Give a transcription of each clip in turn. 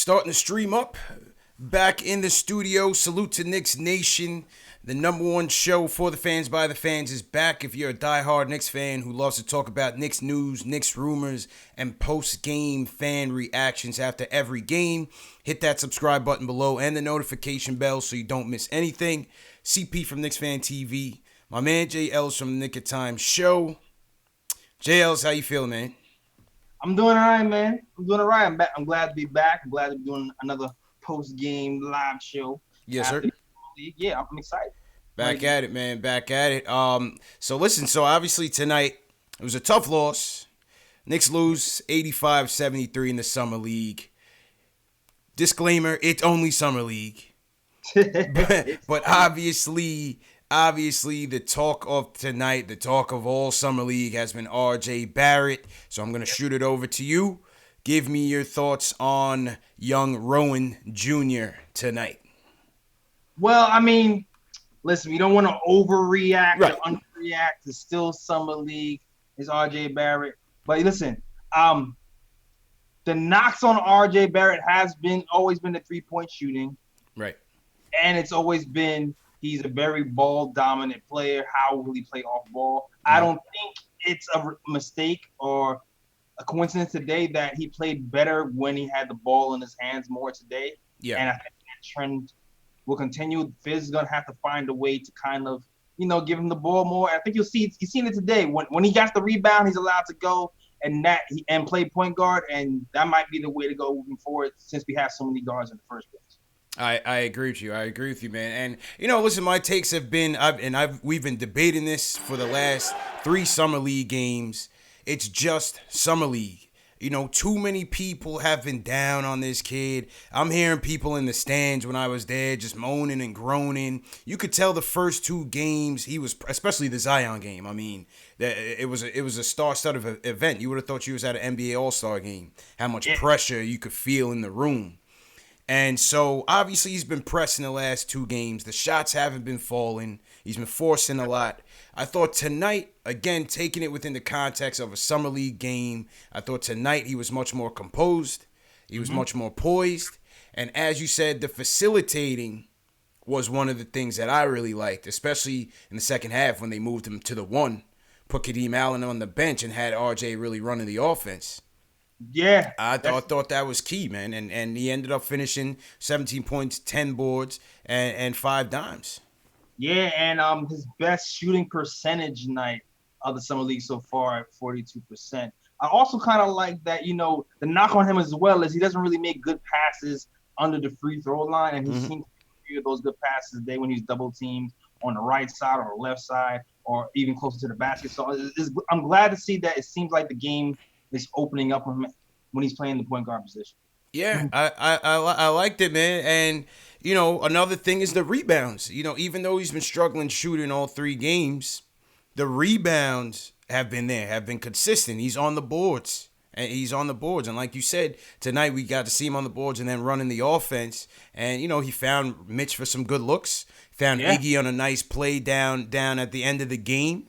Starting to stream up. Back in the studio. Salute to Knicks Nation. The number one show for the fans by the fans is back. If you're a diehard Knicks fan who loves to talk about Knicks news, Knicks rumors, and post-game fan reactions after every game, hit that subscribe button below and the notification bell so you don't miss anything. CP from Knicks Fan TV. My man J.Ellis from the Nick of Time show. J.Ellis, how you feeling, man? I'm doing all right, man. I'm doing all right. I'm back. I'm glad to be back. I'm glad to be doing another post-game live show. Yes, sir. Yeah, I'm excited. Back at it, man. Back at it. So obviously tonight, it was a tough loss. Knicks lose 85-73 in the Summer League. Disclaimer, it's only Summer League. but obviously the talk of tonight, the talk of all Summer League has been R.J. Barrett. So I'm going to shoot it over to you. Give me your thoughts on young Rowan Jr. tonight. Well, I mean, listen, we don't want to overreact or underreact. It's still Summer League. It's R.J. Barrett. But listen, the knocks on R.J. Barrett has always been the three-point shooting. Right. And it's always been he's a very ball-dominant player. How will he play off ball? I don't think it's a mistake or a coincidence today that he played better when he had the ball in his hands more today. Yeah. And I think that trend will continue. Fizz is gonna have to find a way to kind of, give him the ball more. I think you'll see you've seen it today. When he gets the rebound, he's allowed to go and play point guard, and that might be the way to go moving forward since we have so many guards in the first place. I agree with you. I agree with you, man. And listen, my takes have been we've been debating this for the last 3 Summer League games. It's just Summer League. Too many people have been down on this kid. I'm hearing people in the stands when I was there just moaning and groaning. You could tell the first 2 games he was, especially the Zion game. I mean, it was a star-studded event. You would have thought you was at an NBA All-Star game. How much pressure you could feel in the room. And so, obviously, he's been pressing the last 2 games. The shots haven't been falling. He's been forcing a lot. I thought tonight, again, taking it within the context of a Summer League game, I thought tonight he was much more composed. He was much more poised. And as you said, the facilitating was one of the things that I really liked, especially in the second half when they moved him to the 1, put Kadeem Allen on the bench and had RJ really running the offense. Yeah. I thought that was key, man. And he ended up finishing 17 points, 10 boards, and 5 dimes. Yeah, and his best shooting percentage night of the Summer League so far at 42%. I also kind of like that, the knock on him as well is he doesn't really make good passes under the free throw line, and he seems to make a few of those good passes today when he's double teamed on the right side or the left side or even closer to the basket. So I'm glad to see that it seems like the game is opening up on him when he's playing the point guard position. Yeah, I liked it, man. And, another thing is the rebounds. Even though he's been struggling shooting all 3 games, the rebounds have been there, have been consistent. He's on the boards. And like you said, tonight we got to see him on the boards and then running the offense. And, he found Mitch for some good looks. Found Iggy on a nice play down at the end of the game.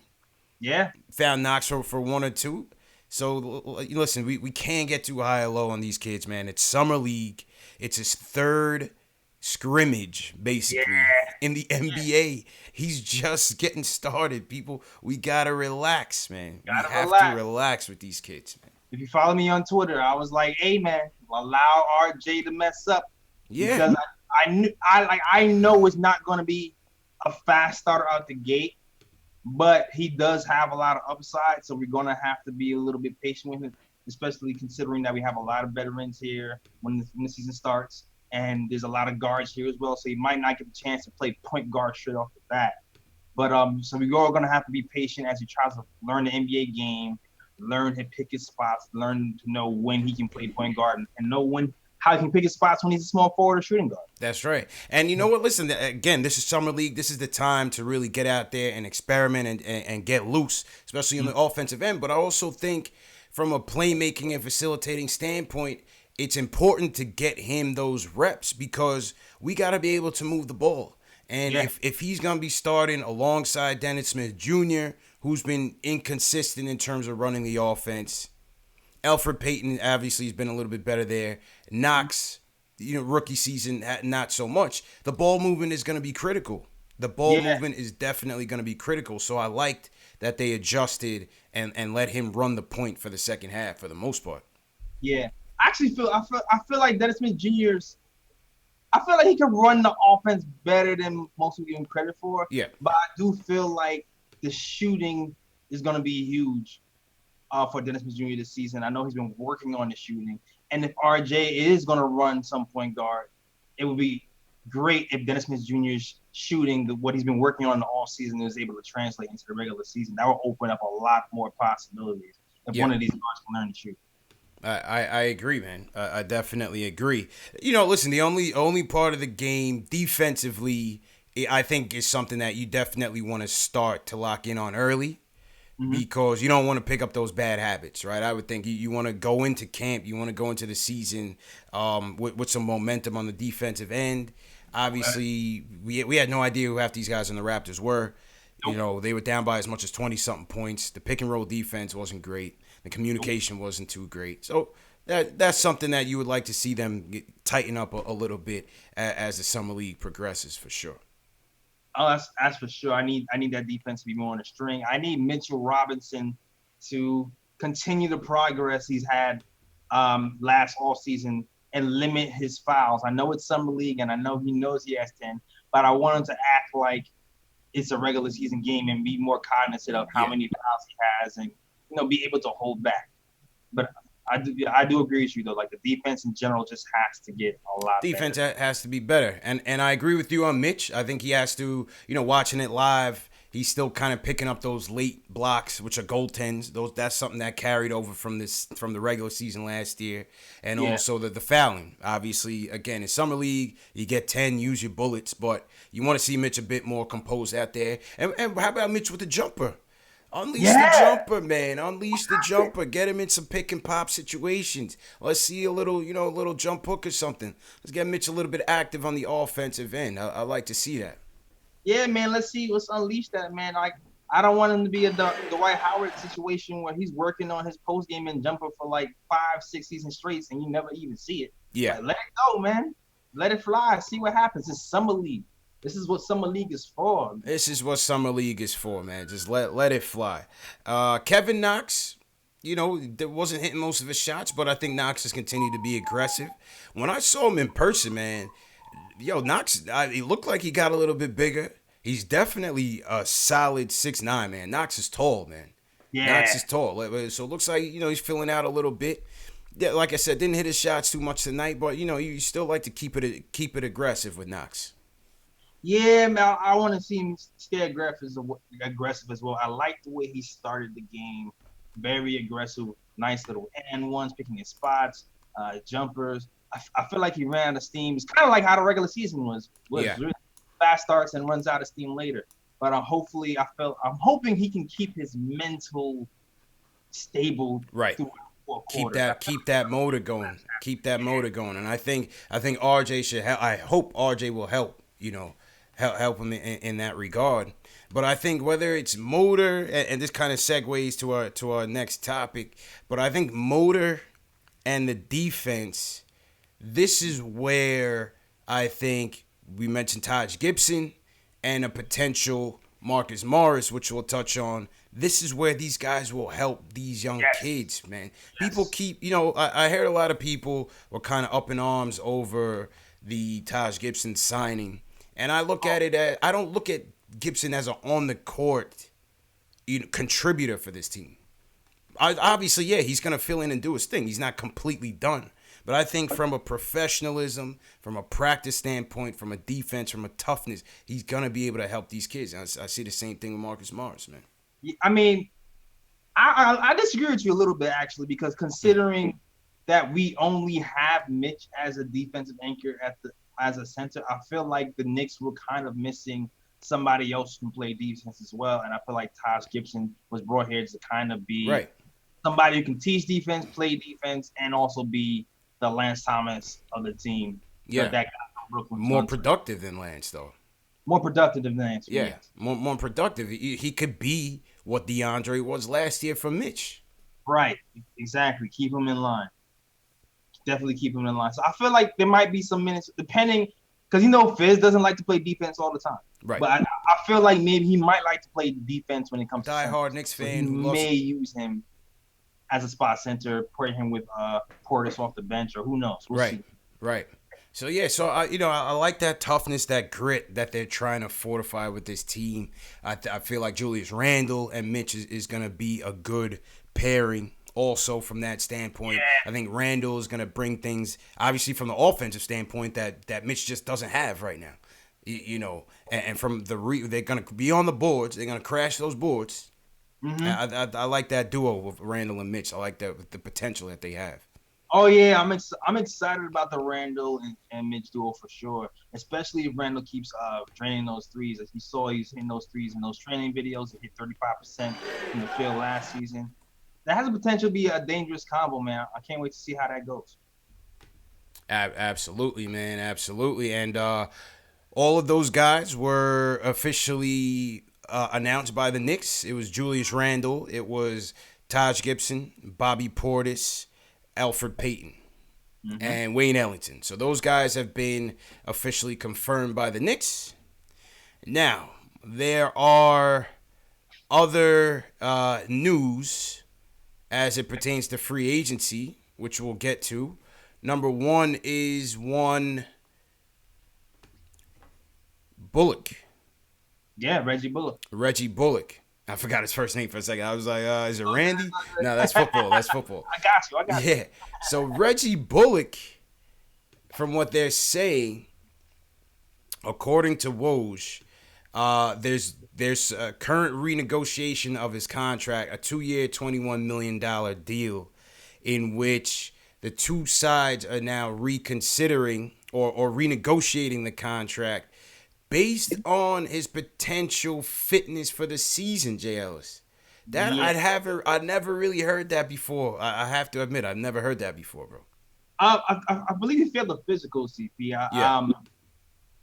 Yeah. Found Knox for 1 or 2. So, listen, we can't get too high or low on these kids, man. It's Summer League. It's his 3rd scrimmage, basically, in the NBA. He's just getting started, people. We got to relax, man. We have to relax with these kids, man. If you follow me on Twitter, I was like, hey, man, allow RJ to mess up. Yeah. Because I know it's not going to be a fast starter out the gate. But he does have a lot of upside, so we're going to have to be a little bit patient with him, especially considering that we have a lot of veterans here when the season starts, and there's a lot of guards here as well, so he might not get the chance to play point guard straight off the bat. But so we're all going to have to be patient as he tries to learn the NBA game, learn to pick his spots, learn to know when he can play point guard, and know how he can pick his spots when he's a small forward or shooting guard. That's right. And you know what? Listen, again, this is Summer League. This is the time to really get out there and experiment and get loose, especially on the offensive end. But I also think from a playmaking and facilitating standpoint, it's important to get him those reps because we got to be able to move the ball. And if he's going to be starting alongside Dennis Smith Jr., who's been inconsistent in terms of running the offense, Elfrid Payton obviously has been a little bit better there. Knox rookie season, not so much. The ball movement is going to be critical. The ball Yeah, movement is definitely going to be critical. So I liked that they adjusted and let him run the point for the second half for the most part. yeah. I feel like Dennis Smith Jr.'s. I feel like he can run the offense better than most people give him credit for. Yeah. But I do feel like the shooting is going to be huge for Dennis Smith Jr. this season. I know he's been working on the shooting, and if RJ is going to run some point guard, it would be great if Dennis Smith Jr.'s shooting, what he's been working on all season, is able to translate into the regular season. That will open up a lot more possibilities if Yeah. one of these guards can learn to shoot. I agree, man. I definitely agree. Listen, the only part of the game defensively, I think, is something that you definitely want to start to lock in on early. Because you don't want to pick up those bad habits, right? I would think you want to go into camp, you want to go into the season with some momentum on the defensive end. Obviously, we had no idea who half these guys in the Raptors were. Nope. They were down by as much as 20-something points. The pick and roll defense wasn't great. The communication wasn't too great. So that's something that you would like to see them tighten up a little bit as the summer league progresses, for sure. Oh, that's for sure. I need that defense to be more on the string. I need Mitchell Robinson to continue the progress he's had last all season and limit his fouls. I know it's summer league and I know he knows he has 10, but I want him to act like it's a regular season game and be more cognizant of how many fouls he has and be able to hold back. But I do agree with you though. Like the defense in general just has to get a lot Defense better. has to be better, and I agree with you on Mitch. I think he has to. Watching it live, he's still kind of picking up those late blocks, which are goaltends. That's something that carried over from the regular season last year, and Yeah. also the fouling. Obviously, again, in summer league, you get 10, use your bullets, but you want to see Mitch a bit more composed out there. And how about Mitch with the jumper? Unleash the jumper, man. Unleash the jumper. Get him in some pick and pop situations. Let's see a little jump hook or something. Let's get Mitch a little bit active on the offensive end. I like to see that. Yeah, man. Let's unleash that, man. Like I don't want him to be a Dwight Howard situation where he's working on his post game and jumper for like 5-6 seasons straight and you never even see it. Yeah. Like, let it go, man. Let it fly. See what happens. It's summer league. This is what summer league is for. Man. This is what summer league is for, man. Just let it fly. Kevin Knox, wasn't hitting most of his shots, but I think Knox has continued to be aggressive. When I saw him in person, man, Knox, he looked like he got a little bit bigger. He's definitely a solid 6'9", man. Knox is tall, man. Yeah. Knox is tall. So it looks like, he's filling out a little bit. Yeah, like I said, didn't hit his shots too much tonight, but, you still like to keep it aggressive with Knox. Yeah, man. I want to see him stay aggressive as well. I like the way he started the game. Very aggressive, nice little and ones, picking his spots, jumpers. I feel like he ran out of steam. It's kind of like how the regular season was. Yeah. Really fast starts and runs out of steam later. But I'm hoping he can keep his mental stable. Right. Keep that motor going. Keep that motor going. And I think RJ should help. I hope RJ will help. Help him in that regard. But I think whether it's motor, and this kind of segues to our next topic, but I think motor and the defense, this is where I think we mentioned Taj Gibson and a potential Marcus Morris, which we'll touch on. This is where these guys will help these young kids, man. Yes. People keep, I heard a lot of people were kind of up in arms over the Taj Gibson signing. And I look at it I don't look at Gibson as an on the court contributor for this team. Obviously, he's gonna fill in and do his thing. He's not completely done, but I think from a professionalism, from a practice standpoint, from a defense, from a toughness, he's gonna be able to help these kids. I see the same thing with Marcus Morris, man. I mean, I disagree with you a little bit actually, because considering that we only have Mitch as a defensive anchor as a center, I feel like the Knicks were kind of missing somebody else who can play defense as well. And I feel like Taj Gibson was brought here to kind of be somebody who can teach defense, play defense, and also be the Lance Thomas of the team. Yeah. That guy from Brooklyn. More productive than Lance, though. More productive than Lance. Yeah, yes. more productive. He could be what DeAndre was last year for Mitch. Right. Exactly. Keep him in line. definitely keep him in line. So I feel like there might be some minutes, depending, because Fizz doesn't like to play defense all the time. Right. But I feel like maybe he might like to play defense when it comes to center. Die-hard Knicks So fan he who loves may use him as a spot center, put him with Portis off the bench, or who knows. We'll see. Right. So yeah, so I like that toughness, that grit that they're trying to fortify with this team. I feel like Julius Randle and Mitch is going to be a good pairing. Also, from that standpoint, I think Randle is going to bring things, obviously, from the offensive standpoint that Mitch just doesn't have right now. And from they're going to be on the boards. They're going to crash those boards. Mm-hmm. I like that duo with Randle and Mitch. I like that the potential that they have. Oh yeah, I'm excited about the Randle and Mitch duo for sure. Especially if Randle keeps draining those threes. As you saw, he's hitting those threes in those training videos. He hit 35% in the field last season. That has the potential to be a dangerous combo, man. I can't wait to see how that goes. Absolutely, man. Absolutely. And all of those guys were officially announced by the Knicks. It was Julius Randle. It was Taj Gibson, Bobby Portis, Elfrid Payton, and Wayne Ellington. So those guys have been officially confirmed by the Knicks. Now, there are other news as it pertains to free agency, which we'll get to. Number one is one Bullock. Yeah, Reggie Bullock. Reggie Bullock. I forgot his first name for a second. I was like, is it Randy? No, that's football. That's football. I got you. Yeah. So Reggie Bullock, from what they're saying, according to Woj, there's a current renegotiation of his contract, a 2-year, $21 million deal, in which the two sides are now reconsidering or renegotiating the contract based on his potential fitness for the season, J.Ellis. That I never really heard that before. I have to admit, I've never heard that before, bro. I believe he failed the physical, CP.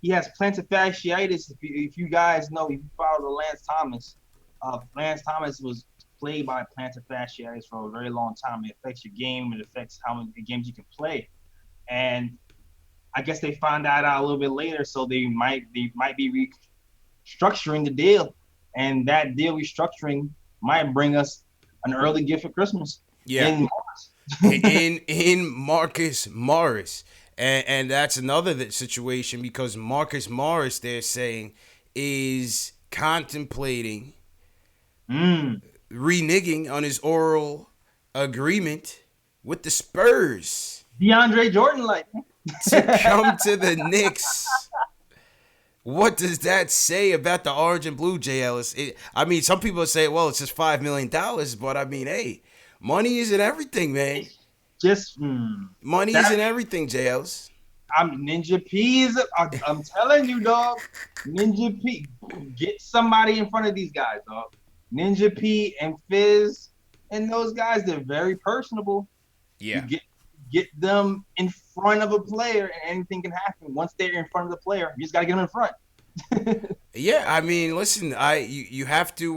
He has plantar fasciitis. If you guys know, if you follow the Lance Thomas was plagued by plantar fasciitis for a very long time. It affects your game. It affects how many games you can play. And I guess they found that out a little bit later, so they might be restructuring the deal, and that deal restructuring might bring us an early gift for Christmas. Yeah, in Marcus Morris, and that's another situation because Marcus Morris, they're saying, is contemplating reneging on his oral agreement with the Spurs. DeAndre Jordan, like. To come to the Knicks. What does that say about the orange and blue, J.Ellis? I mean, some people say, well, it's just $5 million, but I mean, hey, money isn't everything, man. Money isn't everything, J.Ellis. Ninja P I'm telling you, dog. Ninja P, get somebody in front of these guys, dog. Ninja P and Fizz and those guys, they're very personable. Yeah. You get them in front of a player, and anything can happen. Once they're in front of the player, you just gotta get them in front. Yeah, I mean, listen, you have to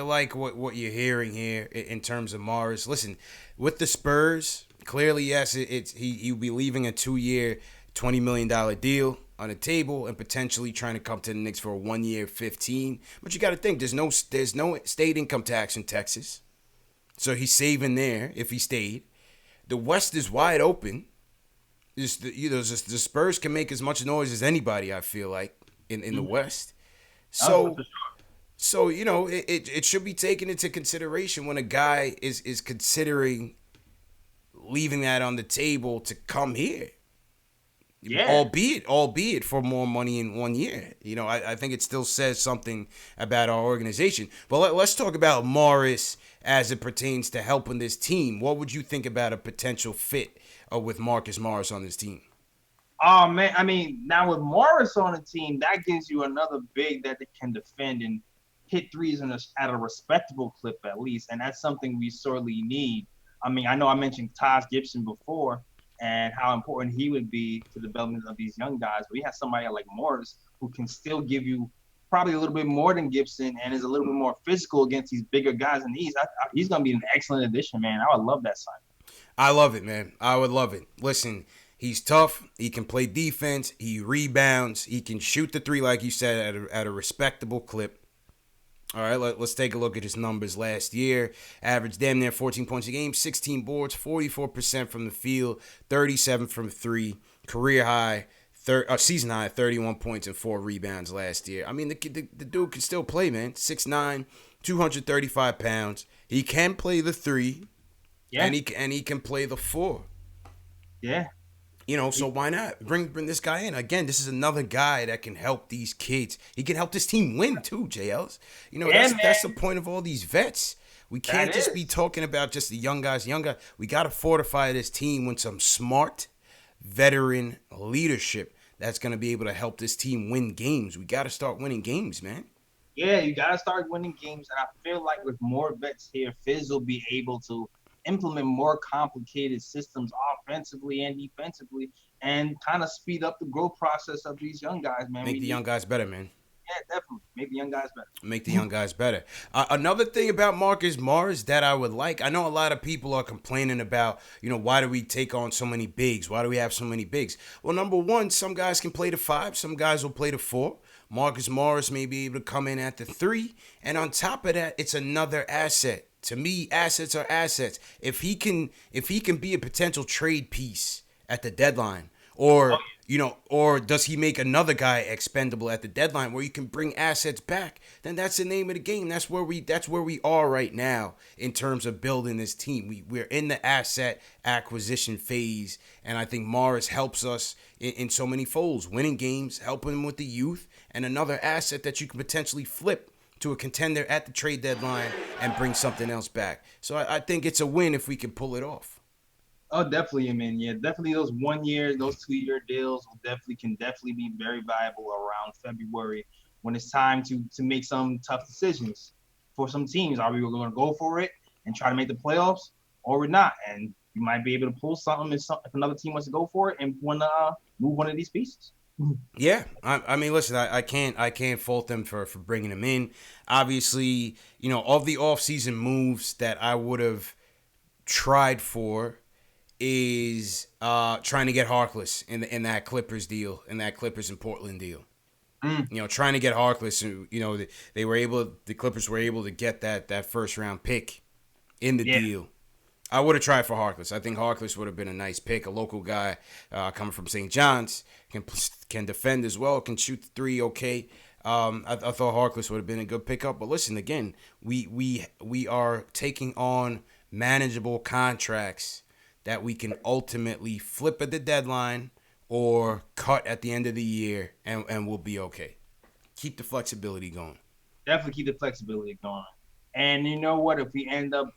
like what you're hearing here in terms of Morris. Listen, with the Spurs, clearly, yes, he'll be leaving a 2-year, $20 million deal on the table and potentially trying to come to the Knicks for a 1-year, $15. But you got to think, there's no state income tax in Texas, so he's saving there if he stayed. The West is wide open. The Spurs can make as much noise as anybody, I feel like, in the West. So it should be taken into consideration when a guy is considering leaving that on the table to come here. Yeah. Albeit for more money in 1 year. I think it still says something about our organization. But let's talk about Morris as it pertains to helping this team. What would you think about a potential fit with Marcus Morris on this team? Oh, man. I mean, now with Morris on the team, that gives you another big that they can defend and hit threes at a respectable clip at least. And that's something we sorely need. I mean, I know I mentioned Taj Gibson before and how important he would be to the development of these young guys. But we have somebody like Morris who can still give you probably a little bit more than Gibson and is a little bit more physical against these bigger guys in the East. He's going to be an excellent addition, man. I would love that sign. I love it, man. I would love it. Listen, he's tough. He can play defense. He rebounds. He can shoot the three, like you said, at a respectable clip. All right, let's take a look at his numbers last year. Averaged damn near 14 points a game, 16 boards, 44% from the field, 37 from three. Career high, season high, 31 points and 4 rebounds last year. I mean, the dude can still play, man. 6'9", 235 pounds. He can play the three, and he can play the 4. Yeah. So why not bring this guy in? Again, this is another guy that can help these kids. He can help this team win too, J.Ellis. That's the point of all these vets. We can't just be talking about just the young guys. We got to fortify this team with some smart veteran leadership that's going to be able to help this team win games. We got to start winning games, man. Yeah, you got to start winning games. And I feel like with more vets here, Fizz will be able to implement more complicated systems offensively and defensively and kind of speed up the growth process of these young guys, man. Make the young guys better, man. Yeah, definitely. Make the young guys better. Make the young guys better. Another thing about Marcus Morris that I would like, I know a lot of people are complaining about, why do we take on so many bigs? Why do we have so many bigs? Well, number one, some guys can play the 5. Some guys will play the 4. Marcus Morris may be able to come in at the 3. And on top of that, it's another asset. To me, assets are assets. If he can be a potential trade piece at the deadline, or does he make another guy expendable at the deadline where you can bring assets back, then that's the name of the game. That's where we are right now in terms of building this team. We're in the asset acquisition phase, and I think Morris helps us in so many folds, winning games, helping him with the youth, and another asset that you can potentially flip to a contender at the trade deadline and bring something else back. So I think it's a win if we can pull it off. Oh, definitely, man. Yeah, definitely those 1 year, those 2-year deals can definitely be very valuable around February when it's time to make some tough decisions for some teams. Are we going to go for it and try to make the playoffs, or we're not? And you might be able to pull something if another team wants to go for it and want to move one of these pieces. Yeah, I mean, listen, I can't fault them for bringing him in. Obviously, of the offseason moves that I would have tried for is trying to get Harkless in that Clippers deal, in that Clippers and Portland deal. Trying to get Harkless, the Clippers were able to get that first round pick in the deal. I would have tried for Harkless. I think Harkless would have been a nice pick, a local guy coming from St. John's, can defend as well, can shoot the 3 okay. I thought Harkless would have been a good pickup. But listen, again, we are taking on manageable contracts that we can ultimately flip at the deadline or cut at the end of the year, and we'll be okay. Keep the flexibility going. Definitely keep the flexibility going. And you know what? If we end up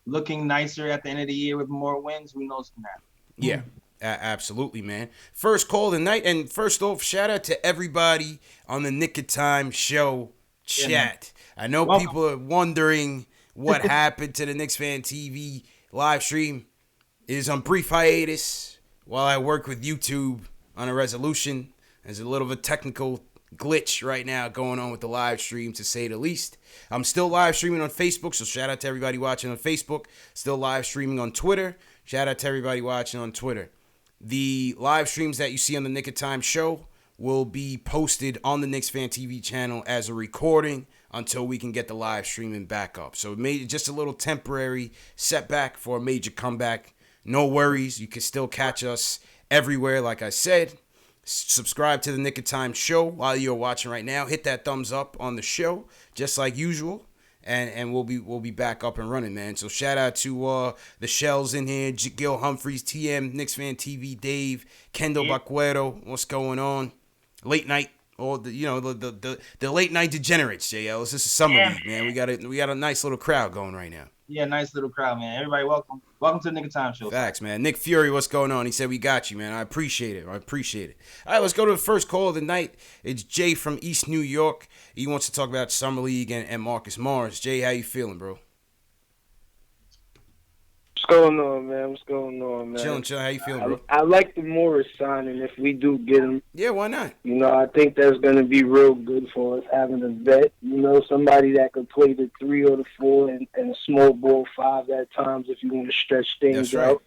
looking nicer at the end of the year with more wins, who knows from that? Yeah, absolutely, man. First call tonight, and first off, shout out to everybody on the Nick of Time show chat. I know people are wondering what happened to the Knicks Fan TV live stream. It is on brief hiatus while I work with YouTube on a resolution. There's a little bit of a technical glitch right now going on with the live stream, to say the least. I'm still live streaming on Facebook, so shout out to everybody watching on Facebook. Still live streaming on Twitter. Shout out to everybody watching on Twitter. The live streams that you see on the Nick of Time show will be posted on the Knicks Fan TV channel as a recording until we can get the live streaming back up. So it made just a little temporary setback for a major comeback. No worries. You can still catch us everywhere, like I said. Subscribe to the Nick of Time show while you're watching right now. Hit that thumbs up on the show, just like usual, and we'll be back up and running, man. So shout out to the Shells in here, Gil Humphreys, TM, Knicks Fan TV, Dave, Kendall Bacuero. What's going on? Late night, or the late night degenerates, J.Ellis. This is summer league, man. We got a nice little crowd going right now. Yeah, nice little crowd, man. Everybody, welcome to the Nick of Time show. Facts, man. Nick Fury, what's going on? He said we got you, man. I appreciate it. All right, let's go to the first call of the night. It's Jay from East New York. He wants to talk about summer league and Marcus Morris. Jay, how you feeling, bro? What's going on, man? What's going on, man? Chilling. How you feeling, bro? I like the Morris signing if we do get him. Yeah, why not? I think that's going to be real good for us, having a vet. Somebody that could play the 3 or the 4 and a small ball 5 at times if you want to stretch things out.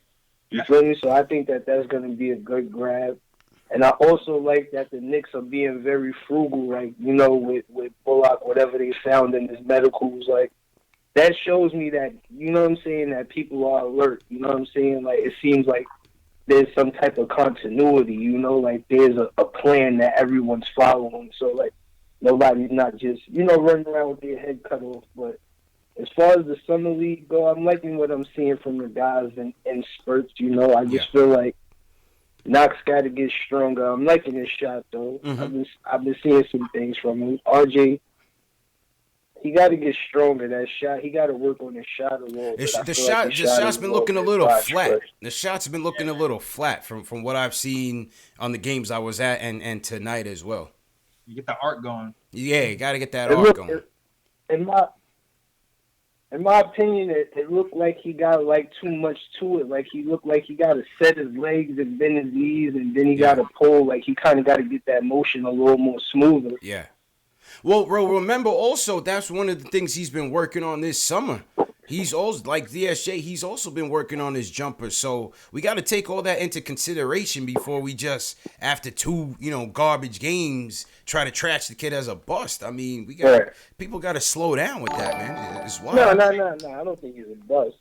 You feel me? So I think that that's going to be a good grab. And I also like that the Knicks are being very frugal, like, you know, with Bullock, whatever they found in his medicals. Like, that shows me that, you know what I'm saying, that people are alert. You know what I'm saying? Like, it seems like there's some type of continuity, you know, like there's a plan that everyone's following. So, like, nobody's not just, you know, running around with their head cut off. But as far as the summer league go, I'm liking what I'm seeing from the guys in spurts, you know. I just feel like Knox got to get stronger. I'm liking his shot, though. I've been seeing some things from him. RJ, he got to get stronger. That shot, he got to work on his shot a little bit. The shot's been looking a little flat. The shot's been looking a little flat from what I've seen on the games I was at and tonight as well. You get the arc going. Yeah, you got to get that arc going. In my opinion, it looked like he got like too much to it. Like he looked like he got to set his legs and bend his knees, and then he got to pull. Like he kind of got to get that motion a little more smoother. Yeah. Well, bro, remember also that's one of the things he's been working on this summer. He's also, like DSJ, he's also been working on his jumper. So we got to take all that into consideration before we just, after 2, you know, garbage games, try to trash the kid as a bust. I mean, people got to slow down with that, man. It's wild. No. I don't think he's a bust.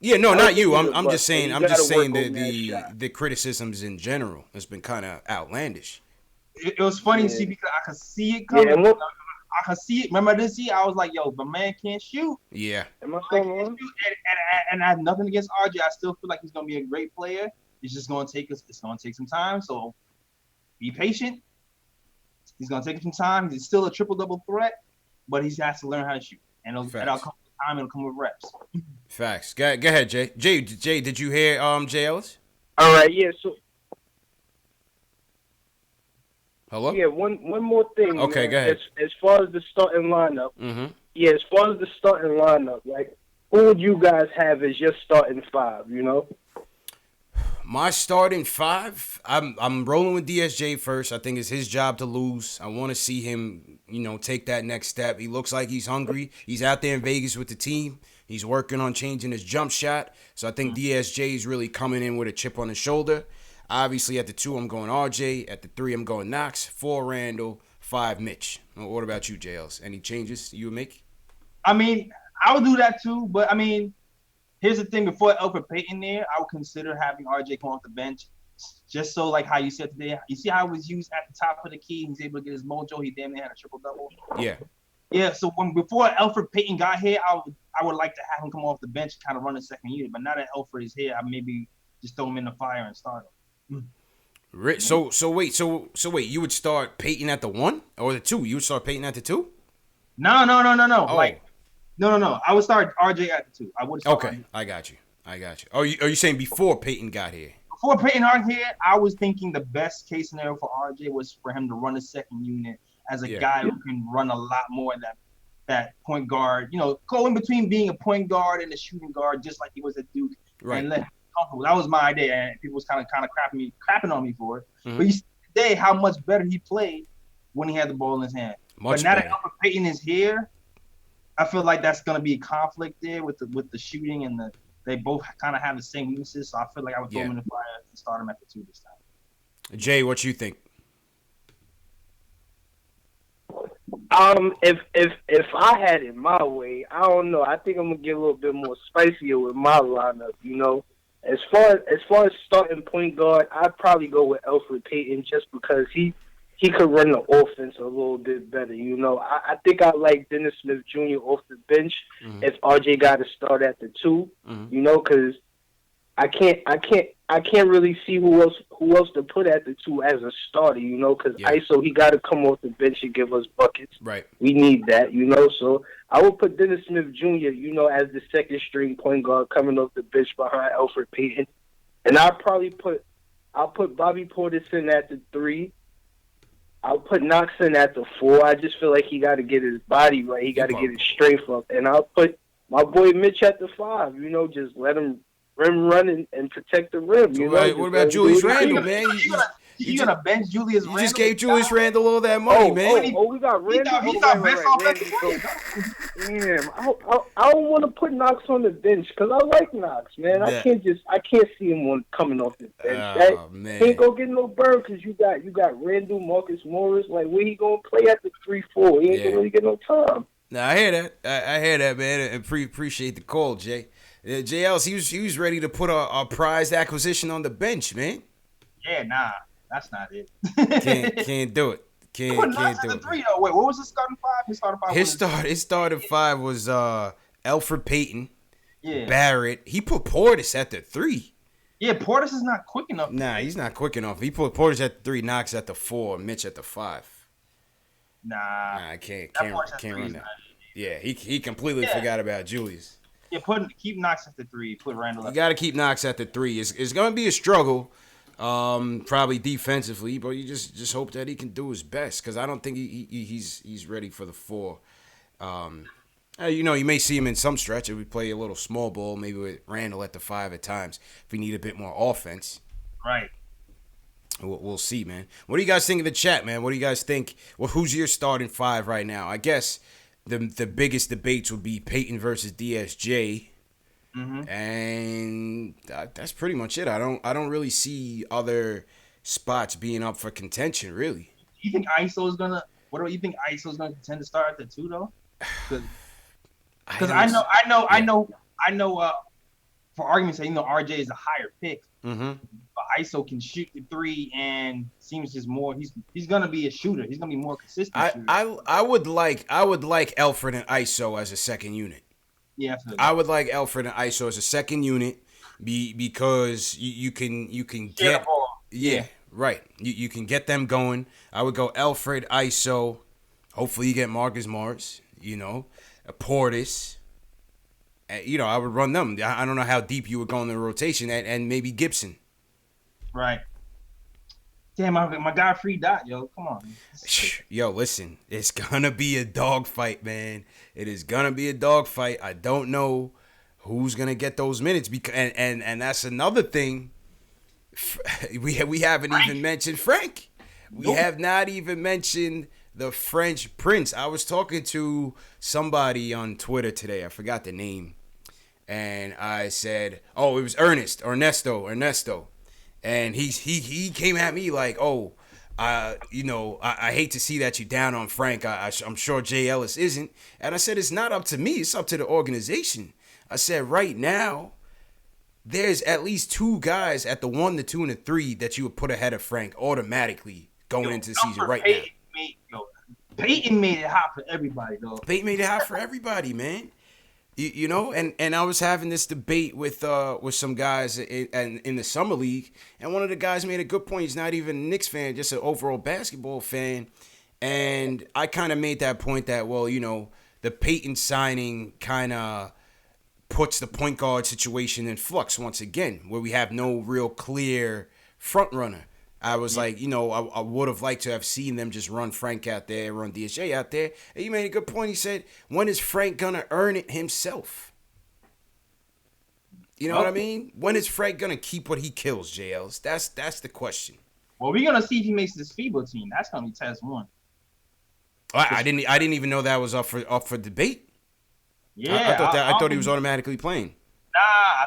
Yeah, no, not you. I'm just saying the criticisms in general has been kind of outlandish. It was funny to see because I could see it coming. Yeah, I could see it. Remember I didn't see it? I was like, yo, the man can't shoot. Yeah. Am I saying wrong? And I have nothing against RJ. I still feel like he's gonna be a great player. It's just gonna take some time. So be patient. He's gonna take some time. He's still a triple-double threat, but he has to learn how to shoot. And it'll come with time, it'll come with reps. Facts. Go ahead, Jay. Jay, did you hear J.Ellis? All right, yeah, so hello? Yeah, one more thing. Okay, man. Go ahead. As far as the starting lineup, as far as the starting lineup, like, who would you guys have as your starting 5, you know? My starting 5, I'm rolling with DSJ first. I think it's his job to lose. I want to see him, you know, take that next step. He looks like he's hungry. He's out there in Vegas with the team. He's working on changing his jump shot. So I think DSJ is really coming in with a chip on his shoulder. Obviously, at the 2, I'm going RJ. At the 3, I'm going Knox. 4, Randall. 5, Mitch. What about you, J.Ellis? Any changes you would make? I mean, I would do that too, but I mean, here's the thing. Before Elfrid Payton there, I would consider having RJ come off the bench, just so like how you said today. You see how it was used at the top of the key. He's able to get his mojo. He damn near had a triple-double. Yeah. Yeah, so before Elfrid Payton got here, I would like to have him come off the bench and kind of run the second unit. But now that Elfrid is here, I maybe just throw him in the fire and start him. So wait, you would start Payton at the 1 or the 2? You would start Payton at the 2? No. Oh. Like, no. I would start RJ at the 2. I would start. Okay, I got you. Are you saying before Payton got here? Before Payton got here, I was thinking the best case scenario for RJ was for him to run a second unit as a guy who can run a lot more that point guard. You know, go in between being a point guard and a shooting guard, just like he was at Duke. Right. And let him comfortable. That was my idea, and people was kind of crapping on me for it. But you see today how much better he played when he had the ball in his hand. But now that Elfrid Payton is here, I feel like that's going to be a conflict there with the shooting and they both kind of have the same weaknesses. So I feel like I would throw him in the fire and start him at the 2 this time. Jay, what you think? If I had it my way, I don't know. I think I'm gonna get a little bit more spicier with my lineup. You know, as far as starting point guard, I'd probably go with Elfrid Payton just because he could run the offense a little bit better. You know, I think I like Dennis Smith Jr. off the bench if RJ got to start at the 2. You know, because I can't really see who else to put at the 2 as a starter. You know, because ISO, he got to come off the bench and give us buckets. Right. We need that. You know, so I would put Dennis Smith Jr. You know, as the second string point guard coming off the bench behind Elfrid Payton, and I'll put Bobby Portis in at the 3. I'll put Knox in at the 4. I just feel like he got to get his body right. He got to get his strength up. And I'll put my boy Mitch at the 5. You know, just let him rim run and protect the rim. You know, what about Julius Randle, man? You gonna bench Julius Randle? You just gave Julius Randle all that money, man. We got Randle. He thought best off at the Damn, I don't want to put Knox on the bench because I like Knox, man. Yeah. I can't see him coming off the bench. Man. He ain't gonna get no burn because you got Randle, Marcus Morris. Like, where he gonna play at the 3-4? He ain't gonna really get no time. Nah, I hear that. I hear that, man. And appreciate the call, Jay. J.Ellis, he was ready to put a prized acquisition on the bench, man. Yeah, nah, that's not it. can't do it. Can't do it. 3 though. Wait, what was his starting five? His starting five was Elfrid Payton, yeah, Barrett. He put Portis at the 3. Yeah, Portis is not quick enough. Nah, he's not quick enough. He put Portis at the 3, Knox at the 4, Mitch at the 5. Nah, I can't run that. Yeah, he completely forgot about Julius. Yeah, keep Knox at the 3. Put Randle. You got to keep Knox at the 3. It's going to be a struggle, probably defensively, but you just hope that he can do his best because I don't think he's ready for the 4. You may see him in some stretch if we play a little small ball, maybe with Randle at the 5 at times if we need a bit more offense. Right. We'll see, man. What do you guys think of the chat, man? What do you guys think? Well, who's your starting 5 right now? I guess the biggest debates would be Peyton versus DSJ, and that's pretty much it. I don't really see other spots being up for contention, really. You think ISO's gonna? What do you think ISO's gonna contend to start at the 2 though? Because I know. For argument's sake, RJ is a higher pick. Mm-hmm. But ISO can shoot the 3 and seems just more. He's gonna be a shooter. He's gonna be more consistent. I would like Elfrid and ISO as a second unit. Yeah, absolutely. I would like Elfrid and ISO as a second unit because you can get right. You can get them going. I would go Elfrid, ISO. Hopefully you get Marcus Morris. Portis. I would run them. I don't know how deep you would go in the rotation, and maybe Gibson. Right. Damn, my guy Free Dot, yo. Come on. Yo, listen. It's going to be a dogfight, man. It is going to be a dogfight. I don't know who's going to get those minutes. And that's another thing. We haven't even mentioned Frank. We have not even mentioned the French Prince. I was talking to somebody on Twitter today. I forgot the name. And I said, it was Ernesto. And he came at me like, I hate to see that you down on Frank. I'm sure J.Ellis isn't. And I said, it's not up to me. It's up to the organization. I said, right now, there's at least 2 guys at the 1, the 2, and the 3 that you would put ahead of Frank automatically going into the season right now. Peyton made it hot for everybody, though. Peyton made it hot for everybody, man. And I was having this debate with some guys in the summer league, and one of the guys made a good point. He's not even a Knicks fan, just an overall basketball fan. And I kind of made that point that, the Peyton signing kind of puts the point guard situation in flux once again, where we have no real clear front runner. I was like, I would have liked to have seen them just run Frank out there, run DSJ out there. And he made a good point. He said, when is Frank going to earn it himself? You know what I mean? When is Frank going to keep what he kills, J.Ellis? That's the question. Well, we're going to see if he makes this FIBA team. That's going to be test 1. I didn't even know that was up for debate. Yeah. I thought he was automatically playing. Nah, I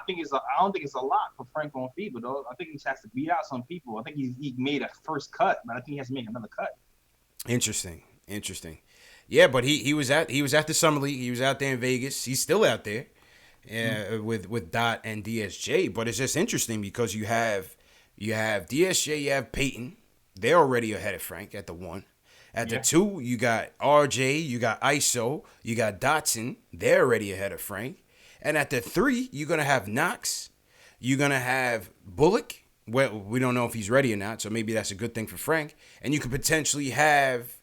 don't think it's a lot for Frank on FIBA, though. I think he has to beat out some people. I think he made a first cut, but I think he has to make another cut. Interesting. Yeah, but he was at the summer league. He was out there in Vegas. He's still out there, with Dot and DSJ. But it's just interesting because you have DSJ, you have Peyton. They're already ahead of Frank at the 1. At the 2, you got RJ, you got ISO, you got Dotson. They're already ahead of Frank. And at the 3, you're going to have Knox. You're going to have Bullock. Well, we don't know if he's ready or not, so maybe that's a good thing for Frank. And you could potentially have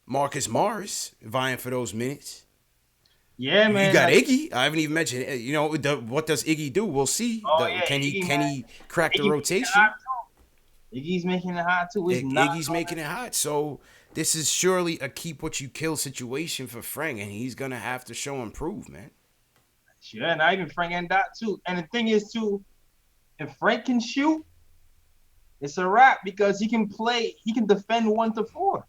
Marcus Morris vying for those minutes. Yeah, man. You got Iggy. I haven't even mentioned it. What does Iggy do? We'll see. Can he crack the rotation? Iggy's making it hot, too. Iggy's making it hot. So this is surely a keep what you kill situation for Frank, and he's going to have to show and prove, man. Yeah, not even Frank and Dot too. And the thing is too, if Frank can shoot, it's a wrap because he can play. He can defend 1 to 4.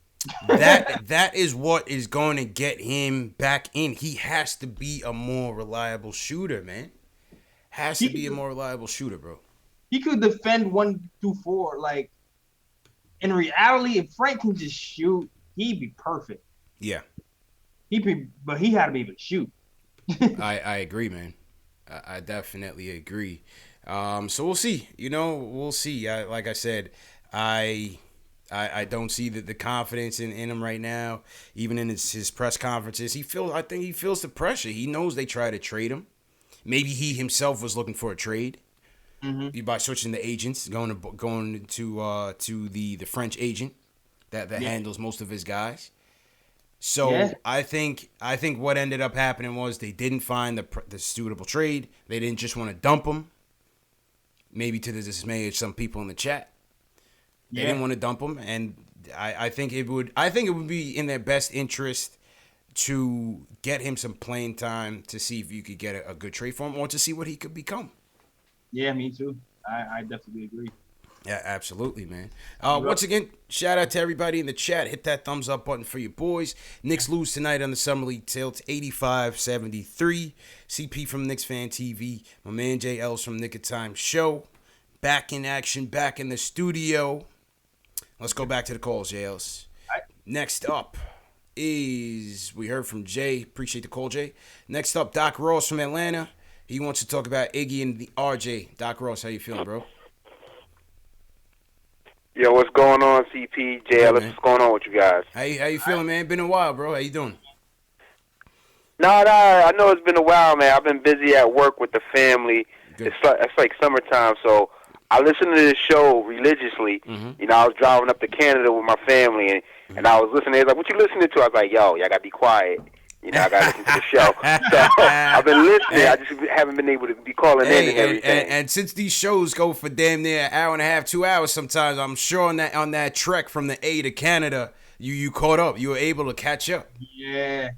That is what is going to get him back in. He has to be a more reliable shooter, man. Has to be a more reliable shooter, bro. He could defend 1 through 4. Like in reality, if Frank can just shoot, he'd be perfect. Yeah. But he had to be able to shoot. I agree, man. I definitely agree. So we'll see. We'll see. Like I said, I don't see the confidence in him right now. Even in his press conferences, I think he feels the pressure. He knows they try to trade him. Maybe he himself was looking for a trade by switching the agents, going to the French agent that handles most of his guys. So I think what ended up happening was they didn't find the suitable trade. They didn't just want to dump him. Maybe to the dismay of some people in the chat. They didn't want to dump him, and I think it would be in their best interest to get him some playing time to see if you could get a good trade for him or to see what he could become. Yeah, me too. I definitely agree. Yeah, absolutely, man. Once again, shout out to everybody in the chat. Hit that thumbs up button for your boys. Knicks lose tonight on the Summer League tilt, 85-73. CP from Knicks Fan TV. My man J.Ellis from Nick of Time Show. Back in action, back in the studio. Let's go back to the calls, J.Ellis. Next up is, we heard from Jay. Appreciate the call, Jay. Next up, Doc Ross from Atlanta. He wants to talk about Iggy and the RJ. Doc Ross, how you feeling, bro? Yo, what's going on, CP? J.Ellis, what's going on with you guys? How you feeling, man? Been a while, bro. How you doing? Nah, I know it's been a while, man. I've been busy at work with the family. Good. It's like summertime, so I listen to this show religiously. Mm-hmm. I was driving up to Canada with my family, and I was listening. They was like, "What you listening to?" I was like, "Yo, y'all gotta be quiet. I gotta listen to the show." So I've been listening. I just haven't been able to be calling in and everything. And since these shows go for damn near an hour and a half, 2 hours sometimes, I'm sure on that trek from the A to Canada, you caught up. You were able to catch up. Yeah.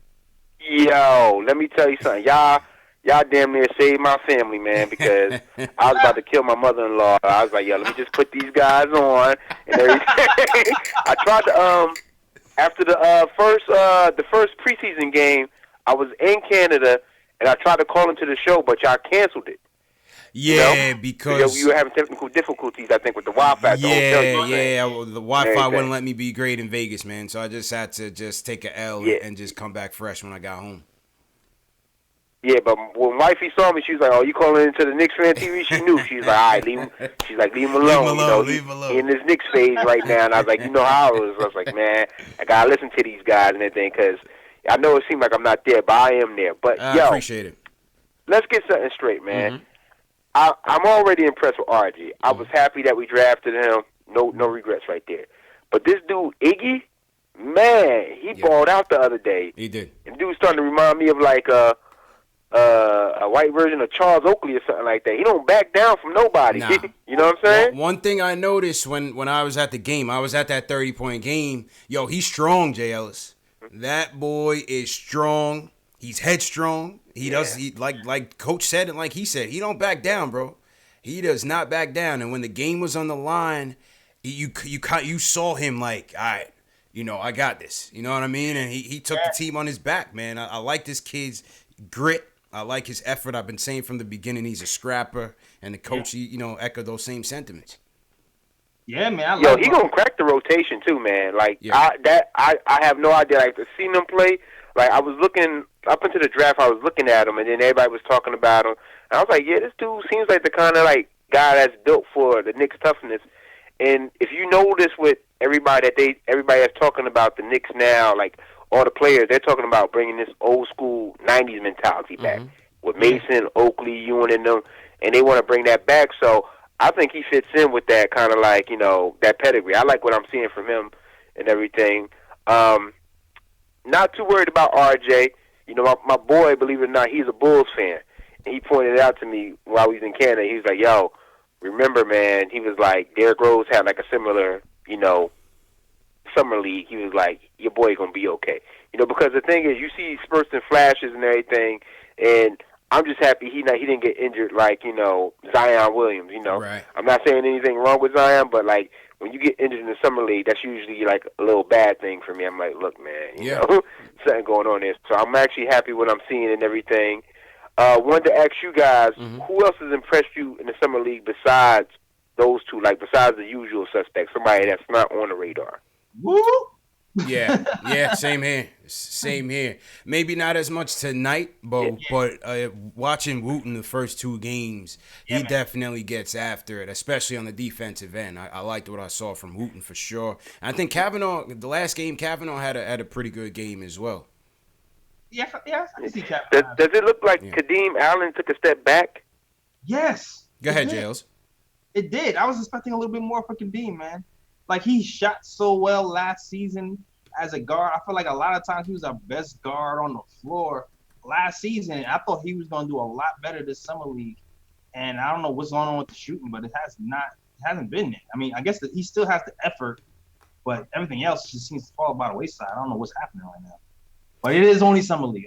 Yo, let me tell you something. Y'all damn near saved my family, man, because I was about to kill my mother-in-law. I was like, yo, let me just put these guys on and everything. I tried to, after the first preseason game, I was in Canada, and I tried to call into the show, but y'all canceled it. Yeah, because you were having technical difficulties, I think, with the Wi-Fi. The Wi-Fi wouldn't let me be great in Vegas, man. So I just had to take a L and just come back fresh when I got home. Yeah, but when wifey saw me, she was like, "Oh, you calling into the Knicks Fan TV?" She knew. She was like, "All right, leave him." She's like, "Leave him alone." Leave him alone. He in this Knicks phase right now, and I was like, "You know how it was." I was like, "Man, I gotta listen to these guys and everything because I know it seems like I'm not there, but I am there." But I appreciate it. Let's get something straight, man. I'm already impressed with RJ. I was happy that we drafted him. No regrets right there. But this dude Iggy, man, he balled out the other day. He did. And dude's starting to remind me of like a white version of Charles Oakley or something like that. He don't back down from nobody. Nah. You know what I'm saying? One thing I noticed when I was at the game, I was at that 30-point game. Yo, he's strong, J.Ellis. That boy is strong. He's headstrong. He like Coach said and like he said, he don't back down, bro. He does not back down. And when the game was on the line, you saw him like, all right, I got this. You know what I mean? And he took the team on his back, man. I like this kid's grit. I like his effort. I've been saying from the beginning he's a scrapper, and the coach, echoed those same sentiments. Yeah, man. He gonna crack the rotation too, man. Like I have no idea. Like to see him play. Like I was looking up into the draft, I was looking at him, and then everybody was talking about him. And I was like, yeah, this dude seems like the kind of like guy that's built for the Knicks toughness. And if you notice with everybody that's talking about the Knicks now, like all the players, they're talking about bringing this old school '90s mentality back with Mason, Oakley, Ewing, and them, and they want to bring that back. So I think he fits in with that kind of like that pedigree. I like what I'm seeing from him and everything. Not too worried about RJ. My boy, believe it or not, he's a Bulls fan, and he pointed it out to me while we was in Canada. He was like, "Yo, remember, man?" He was like, "Derrick Rose had like a similar, summer league." He was like, "Your boy gonna be okay." Because the thing is, you see spurts and flashes and everything, and I'm just happy he didn't get injured like, Zion Williams, Right. I'm not saying anything wrong with Zion, but like when you get injured in the summer league, that's usually like a little bad thing for me. I'm like, look, man, you know, something going on there. So I'm actually happy what I'm seeing and everything. Wanted to ask you guys, who else has impressed you in the summer league besides those two, like besides the usual suspects, somebody that's not on the radar? Woo! Yeah, same here. Maybe not as much tonight, but watching Wooten the first two games, he definitely gets after it, especially on the defensive end. I liked what I saw from Wooten for sure. And I think Kavanaugh, the last game, had a pretty good game as well. Yeah, I can see Kavanaugh. Does it look like Kadeem Allen took a step back? Yes. Go ahead, J.Ellis. It did. I was expecting a little bit more for Kadeem, man. Like, he shot so well last season as a guard. I feel like a lot of times he was our best guard on the floor last season. I thought he was going to do a lot better this summer league. And I don't know what's going on with the shooting, but it hasn't been there. I mean, I guess that he still has the effort, but everything else just seems to fall by the wayside. I don't know what's happening right now. But it is only summer league.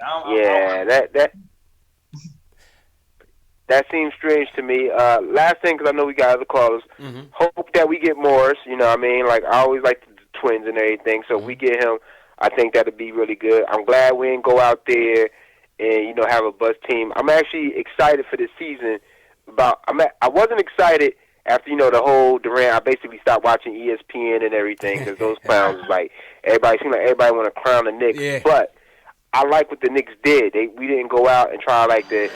That seems strange to me. Last thing, because I know we got other callers. Hope that we get Morris. You know what I mean? Like, I always like the twins and everything. So if we get him, I think that'd be really good. I'm glad we didn't go out there and, have a buzz team. I'm actually excited for this season. I wasn't excited after, the whole Durant. I basically stopped watching ESPN and everything because those clowns was like, everybody want to crown the Knicks. Yeah. But I like what the Knicks did. We didn't go out and try I like the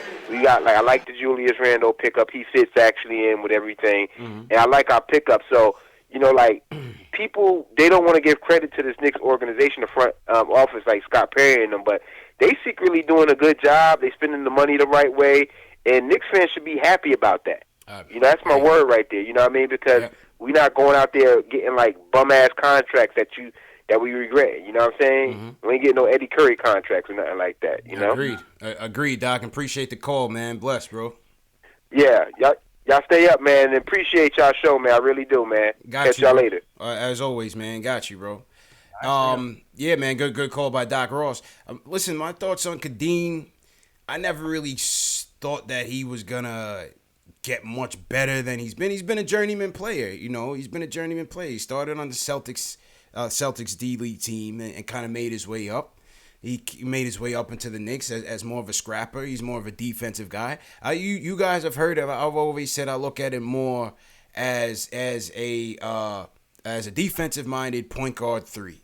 Julius Randle pickup. He fits actually in with everything. And I like our pickup. So, people, they don't want to give credit to this Knicks organization, the front office, like Scott Perry and them, but they secretly doing a good job. They spending the money the right way. And Knicks fans should be happy about that. That's my word right there. You know what I mean? Because we're not going out there getting like bum-ass contracts that we regret. You know what I'm saying? We ain't getting no Eddie Curry contracts or nothing like that, Agreed, Doc. Appreciate the call, man. Bless, bro. Yeah, y'all stay up, man, and appreciate y'all show, man. I really do, man. Catch y'all later. As always, man. Got you, bro. Yeah, man. Good call by Doc Ross. Listen, my thoughts on Kadeem, I never really thought that he was gonna get much better than he's been. He's been a journeyman player, He's been a journeyman player. He started on the Celtics D-League team and kind of made his way up. He made his way up into the Knicks as more of a scrapper. He's more of a defensive guy. You guys have heard of. I've always said I look at him more as a defensive-minded point guard 3.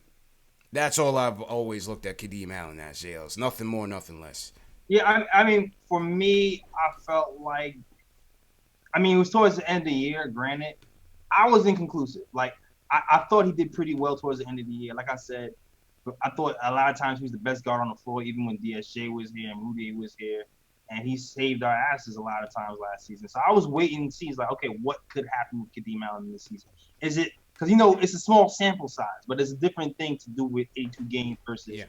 That's all I've always looked at Kadeem Allen as. J.Ellis. Nothing more, nothing less. Yeah, I mean, for me, I felt like, it was towards the end of the year. Granted, I was inconclusive. Like, I thought he did pretty well towards the end of the year. Like I said, I thought a lot of times he was the best guard on the floor, even when DSJ was here and Rudy was here. And he saved our asses a lot of times last season. So I was waiting to see, okay, what could happen with Kadeem Allen this season? Is it – because, it's a small sample size, but it's a different thing to do with 82 games versus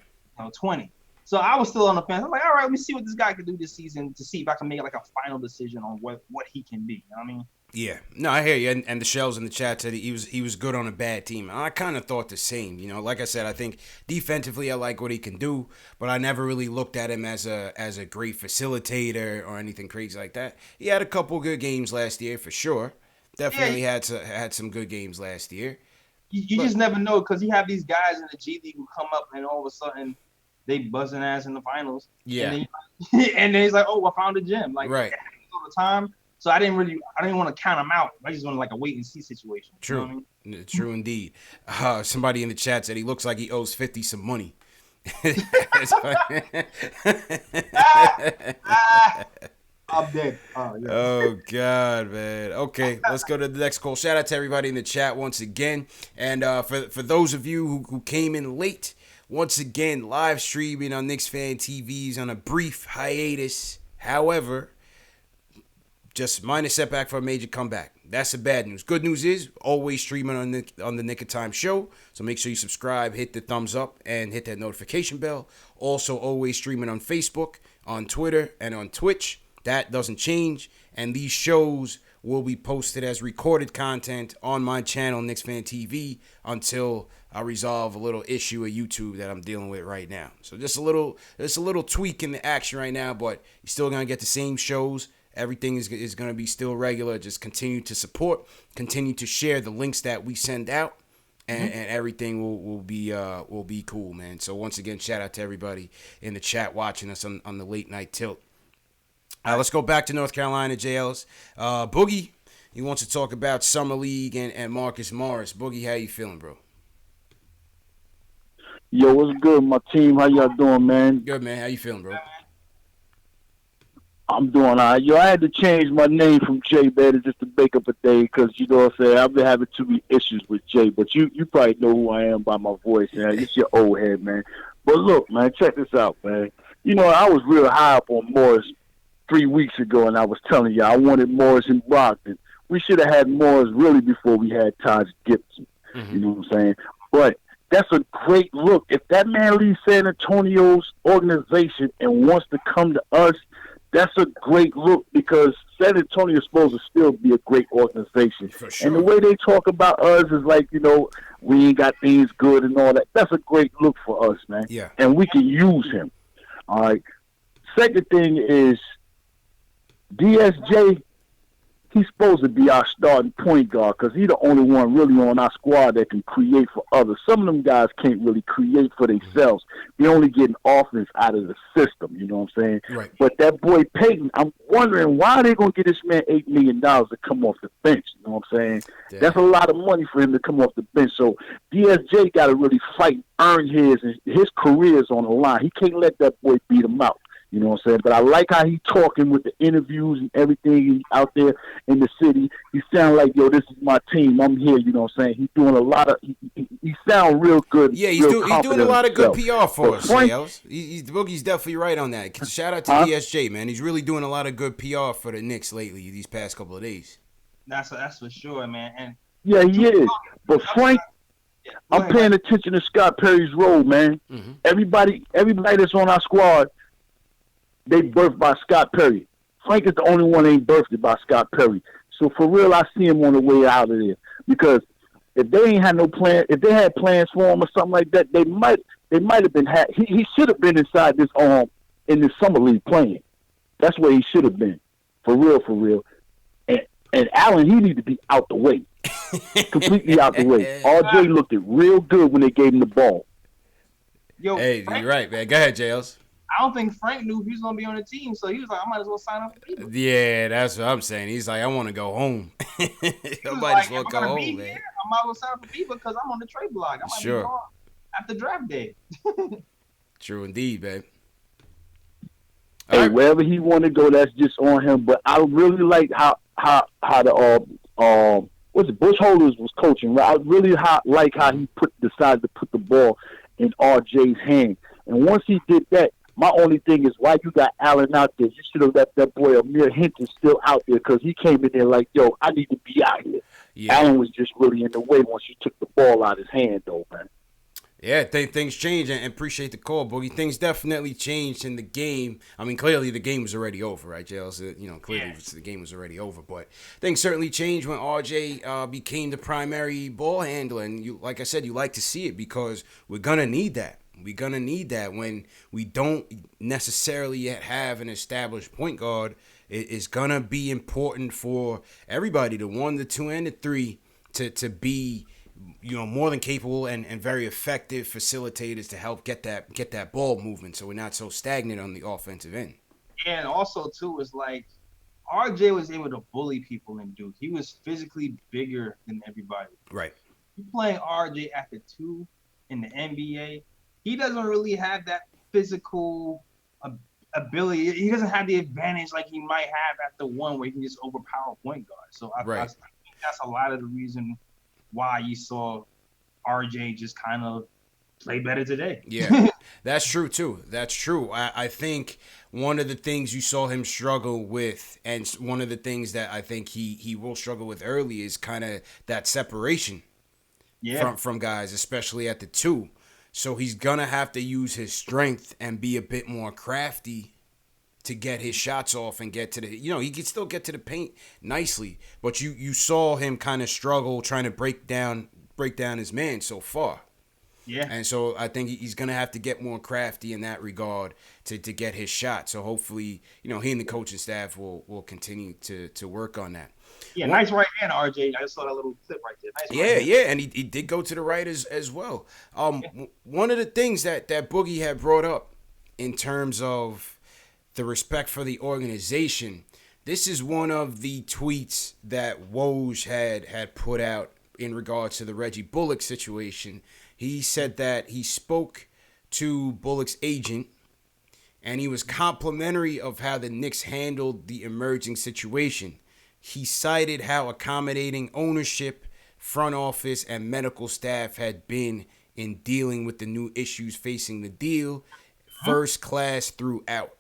20. So I was still on the fence. I'm like, all right, let me see what this guy can do this season to see if I can make like a final decision on what he can be. You know what I mean? Yeah, no, I hear you. And the shells in the chat said he was good on a bad team. And I kind of thought the same. Like I said, I think defensively I like what he can do, but I never really looked at him as a great facilitator or anything crazy like that. He had a couple good games last year for sure. Definitely had some good games last year. You just never know because you have these guys in the G League who come up and all of a sudden they buzzing ass in the finals. Yeah, and then he's like, oh, I found a gem. Like right all the time. So I didn't want to count him out. I just wanted like a wait and see situation. True. You know what I mean? True indeed. Somebody in the chat said he looks like he owes 50 some money. I'm dead. Oh, yeah. Oh, God, man. Okay, let's go to the next call. Shout out to everybody in the chat once again. And for those of you who came in late, once again, live streaming on Knicks Fan TVs on a brief hiatus. However, just minor setback for a major comeback. That's the bad news. Good news is always streaming on the Nick of Time show. So make sure you subscribe, hit the thumbs up, and hit that notification bell. Also always streaming on Facebook, on Twitter, and on Twitch. That doesn't change. And these shows will be posted as recorded content on my channel, Knicks Fan TV, until I resolve a little issue at YouTube that I'm dealing with right now. So just a little tweak in the action right now, but you're still gonna get the same shows. Everything is going to be still regular. Just continue to support, continue to share the links that we send out, and everything will be cool, man. So once again, shout out to everybody in the chat watching us on the late night tilt. Let's go back to North Carolina, J.Ellis. Boogie, he wants to talk about Summer League and Marcus Morris. Boogie, how you feeling, bro? Yo, what's good, my team? How y'all doing, man? Good, man. How you feeling, bro? I'm doing all right. Yo, I had to change my name from Jay, man, just to make up a day, because, you know what I'm saying, I've been having too many issues with Jay, but you probably know who I am by my voice, man. It's your old head, man. But look, man, check this out, man. You know, I was real high up on Morris 3 weeks ago, and I was telling you, I wanted Morris in Brockton. We should have had Morris really before we had Taj Gibson. You know what I'm saying? But that's a great look. If that man leaves San Antonio's organization and wants to come to us, that's a great look, because San Antonio is supposed to still be a great organization. For sure. And the way they talk about us is like, you know, we ain't got things good and all that. That's a great look for us, man. Yeah. And we can use him. All right. Second thing is DSJ. He's supposed to be our starting point guard, because he's the only one really on our squad that can create for others. Some of them guys can't really create for themselves. They're only getting offense out of the system, you know what I'm saying? Right. But that boy Peyton, I'm wondering why they going to get this man $8 million to come off the bench, you know what I'm saying? Damn. That's a lot of money for him to come off the bench. So DSJ got to really fight, earn his career is on the line. He can't let that boy beat him out. You know what I'm saying? But I like how he talking with the interviews and everything out there in the city. He sound like, yo, this is my team. I'm here. You know what I'm saying? He's doing a lot of. He sound real good. Yeah, he's doing a lot of good PR for us. Boogie's definitely right on that. Shout out to DSJ, man. He's really doing a lot of good PR for the Knicks lately these past couple of days. That's for sure, man. And yeah, he is. But Frank, I'm paying attention to Scott Perry's role, man. Everybody that's on our squad, they birthed by Scott Perry. Frank is the only one that ain't birthed by Scott Perry. So for real, I see him on the way out of there. Because if they ain't had no plan, if they had plans for him or something like that, they might have been. He should have been inside this in this summer league playing. That's where he should have been, for real. And Allen, he need to be out the way, completely out the way. RJ looked it real good when they gave him the ball. Yo, hey, you're right, man. Go ahead, J.Ellis. I don't think Frank knew he was gonna be on the team, so he was like, I might as well sign up for FIBA. Yeah, that's what I'm saying. He's like, I want to go home. I might as well go home, man. Here, I might as well sign up for FIBA because I'm on the trade block. I might be gone after draft day. True indeed, babe. Hey, wherever he want to go, that's just on him. But I really like how the what's it, Bush Holders was coaching. Right? I really like how he decided to put the ball in RJ's hand. And once he did that, my only thing is why you got Allen out there. You should have let that boy Amir Hinton still out there, because he came in there like, yo, I need to be out here. Yeah. Allen was just really in the way once you took the ball out of his hand, though, man. Yeah, things change, and appreciate the call, Boogie. Things definitely changed in the game. I mean, clearly the game was already over, right, J.Ellis? Clearly the game was already over, but things certainly changed when RJ became the primary ball handler. And like I said, you like to see it, because we're gonna need that. We're going to need that when we don't necessarily yet have an established point guard. It's going to be important for everybody, the 1, the 2, and the 3, to be, more than capable and very effective facilitators to help get that ball moving, so we're not so stagnant on the offensive end. Yeah, and also, too, is like RJ was able to bully people in Duke. He was physically bigger than everybody. Right. You're playing RJ at the 2 in the NBA. He doesn't really have that physical ability. He doesn't have the advantage like he might have at the 1, where he can just overpower point guard. So I think that's a lot of the reason why you saw RJ just kind of play better today. Yeah, that's true too. That's true. I think one of the things you saw him struggle with, and one of the things that I think he will struggle with early, is kind of that separation from guys, especially at the 2. So he's going to have to use his strength and be a bit more crafty to get his shots off and get to the, he could still get to the paint nicely, but you saw him kind of struggle trying to break down his man so far. Yeah. And so I think he's going to have to get more crafty in that regard to get his shot. So hopefully, he and the coaching staff will continue to work on that. Yeah, nice right hand, RJ. I just saw that little clip right there. Nice right hand. Yeah, and he did go to the right as well. One of the things that Boogie had brought up in terms of the respect for the organization, this is one of the tweets that Woj had put out in regards to the Reggie Bullock situation. He said that he spoke to Bullock's agent, and he was complimentary of how the Knicks handled the emerging situation. He cited how accommodating ownership, front office, and medical staff had been in dealing with the new issues facing the deal, first class throughout.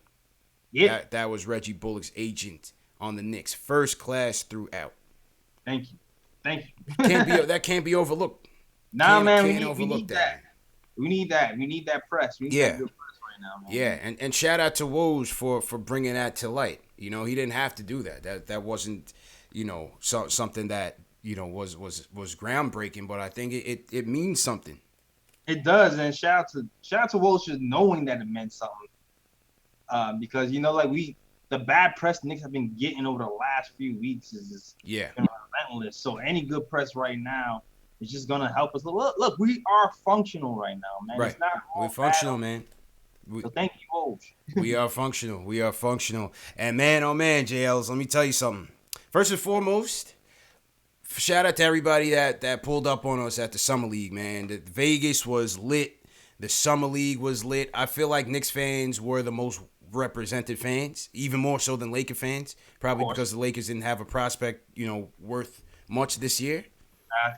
Yeah. That was Reggie Bullock's agent on the Knicks, first class throughout. Thank you. That can't be overlooked. Nah, man, we overlook need that. We need that. We need that press. We need that good press right now, man. Yeah, and shout out to Woj for bringing that to light. He didn't have to do that. That wasn't, something that, was groundbreaking, but I think it means something. It does, and shout out to Woj for knowing that it meant something. Because the bad press the Knicks have been getting over the last few weeks is been relentless. So any good press right now is just gonna help us. Look, we are functional right now, man. Right. It's not We're functional, man. So thank you, Woj. We are functional. And man, oh man, J.Ellis, let me tell you something. First and foremost, shout out to everybody that pulled up on us at the Summer League, man. The Vegas was lit. The Summer League was lit. I feel like Knicks fans were the most represented fans, even more so than Laker fans, probably because the Lakers didn't have a prospect, worth much this year.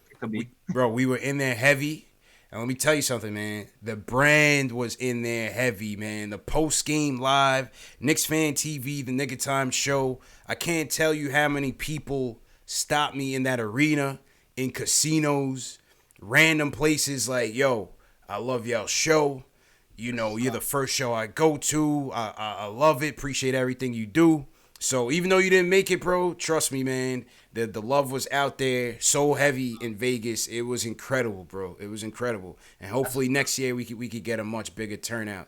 It could be. We were in there heavy. And let me tell you something, man. The brand was in there heavy, man. The post-game live, Knicks Fan TV, the Knick of Time show. I can't tell you how many people stopped me in that arena, in casinos, random places like, yo, I love y'all's show. You're the first show I go to. I love it. Appreciate everything you do. So even though you didn't make it, bro, trust me, man. The love was out there, so heavy in Vegas. It was incredible, bro. It was incredible. And hopefully next year we could get a much bigger turnout.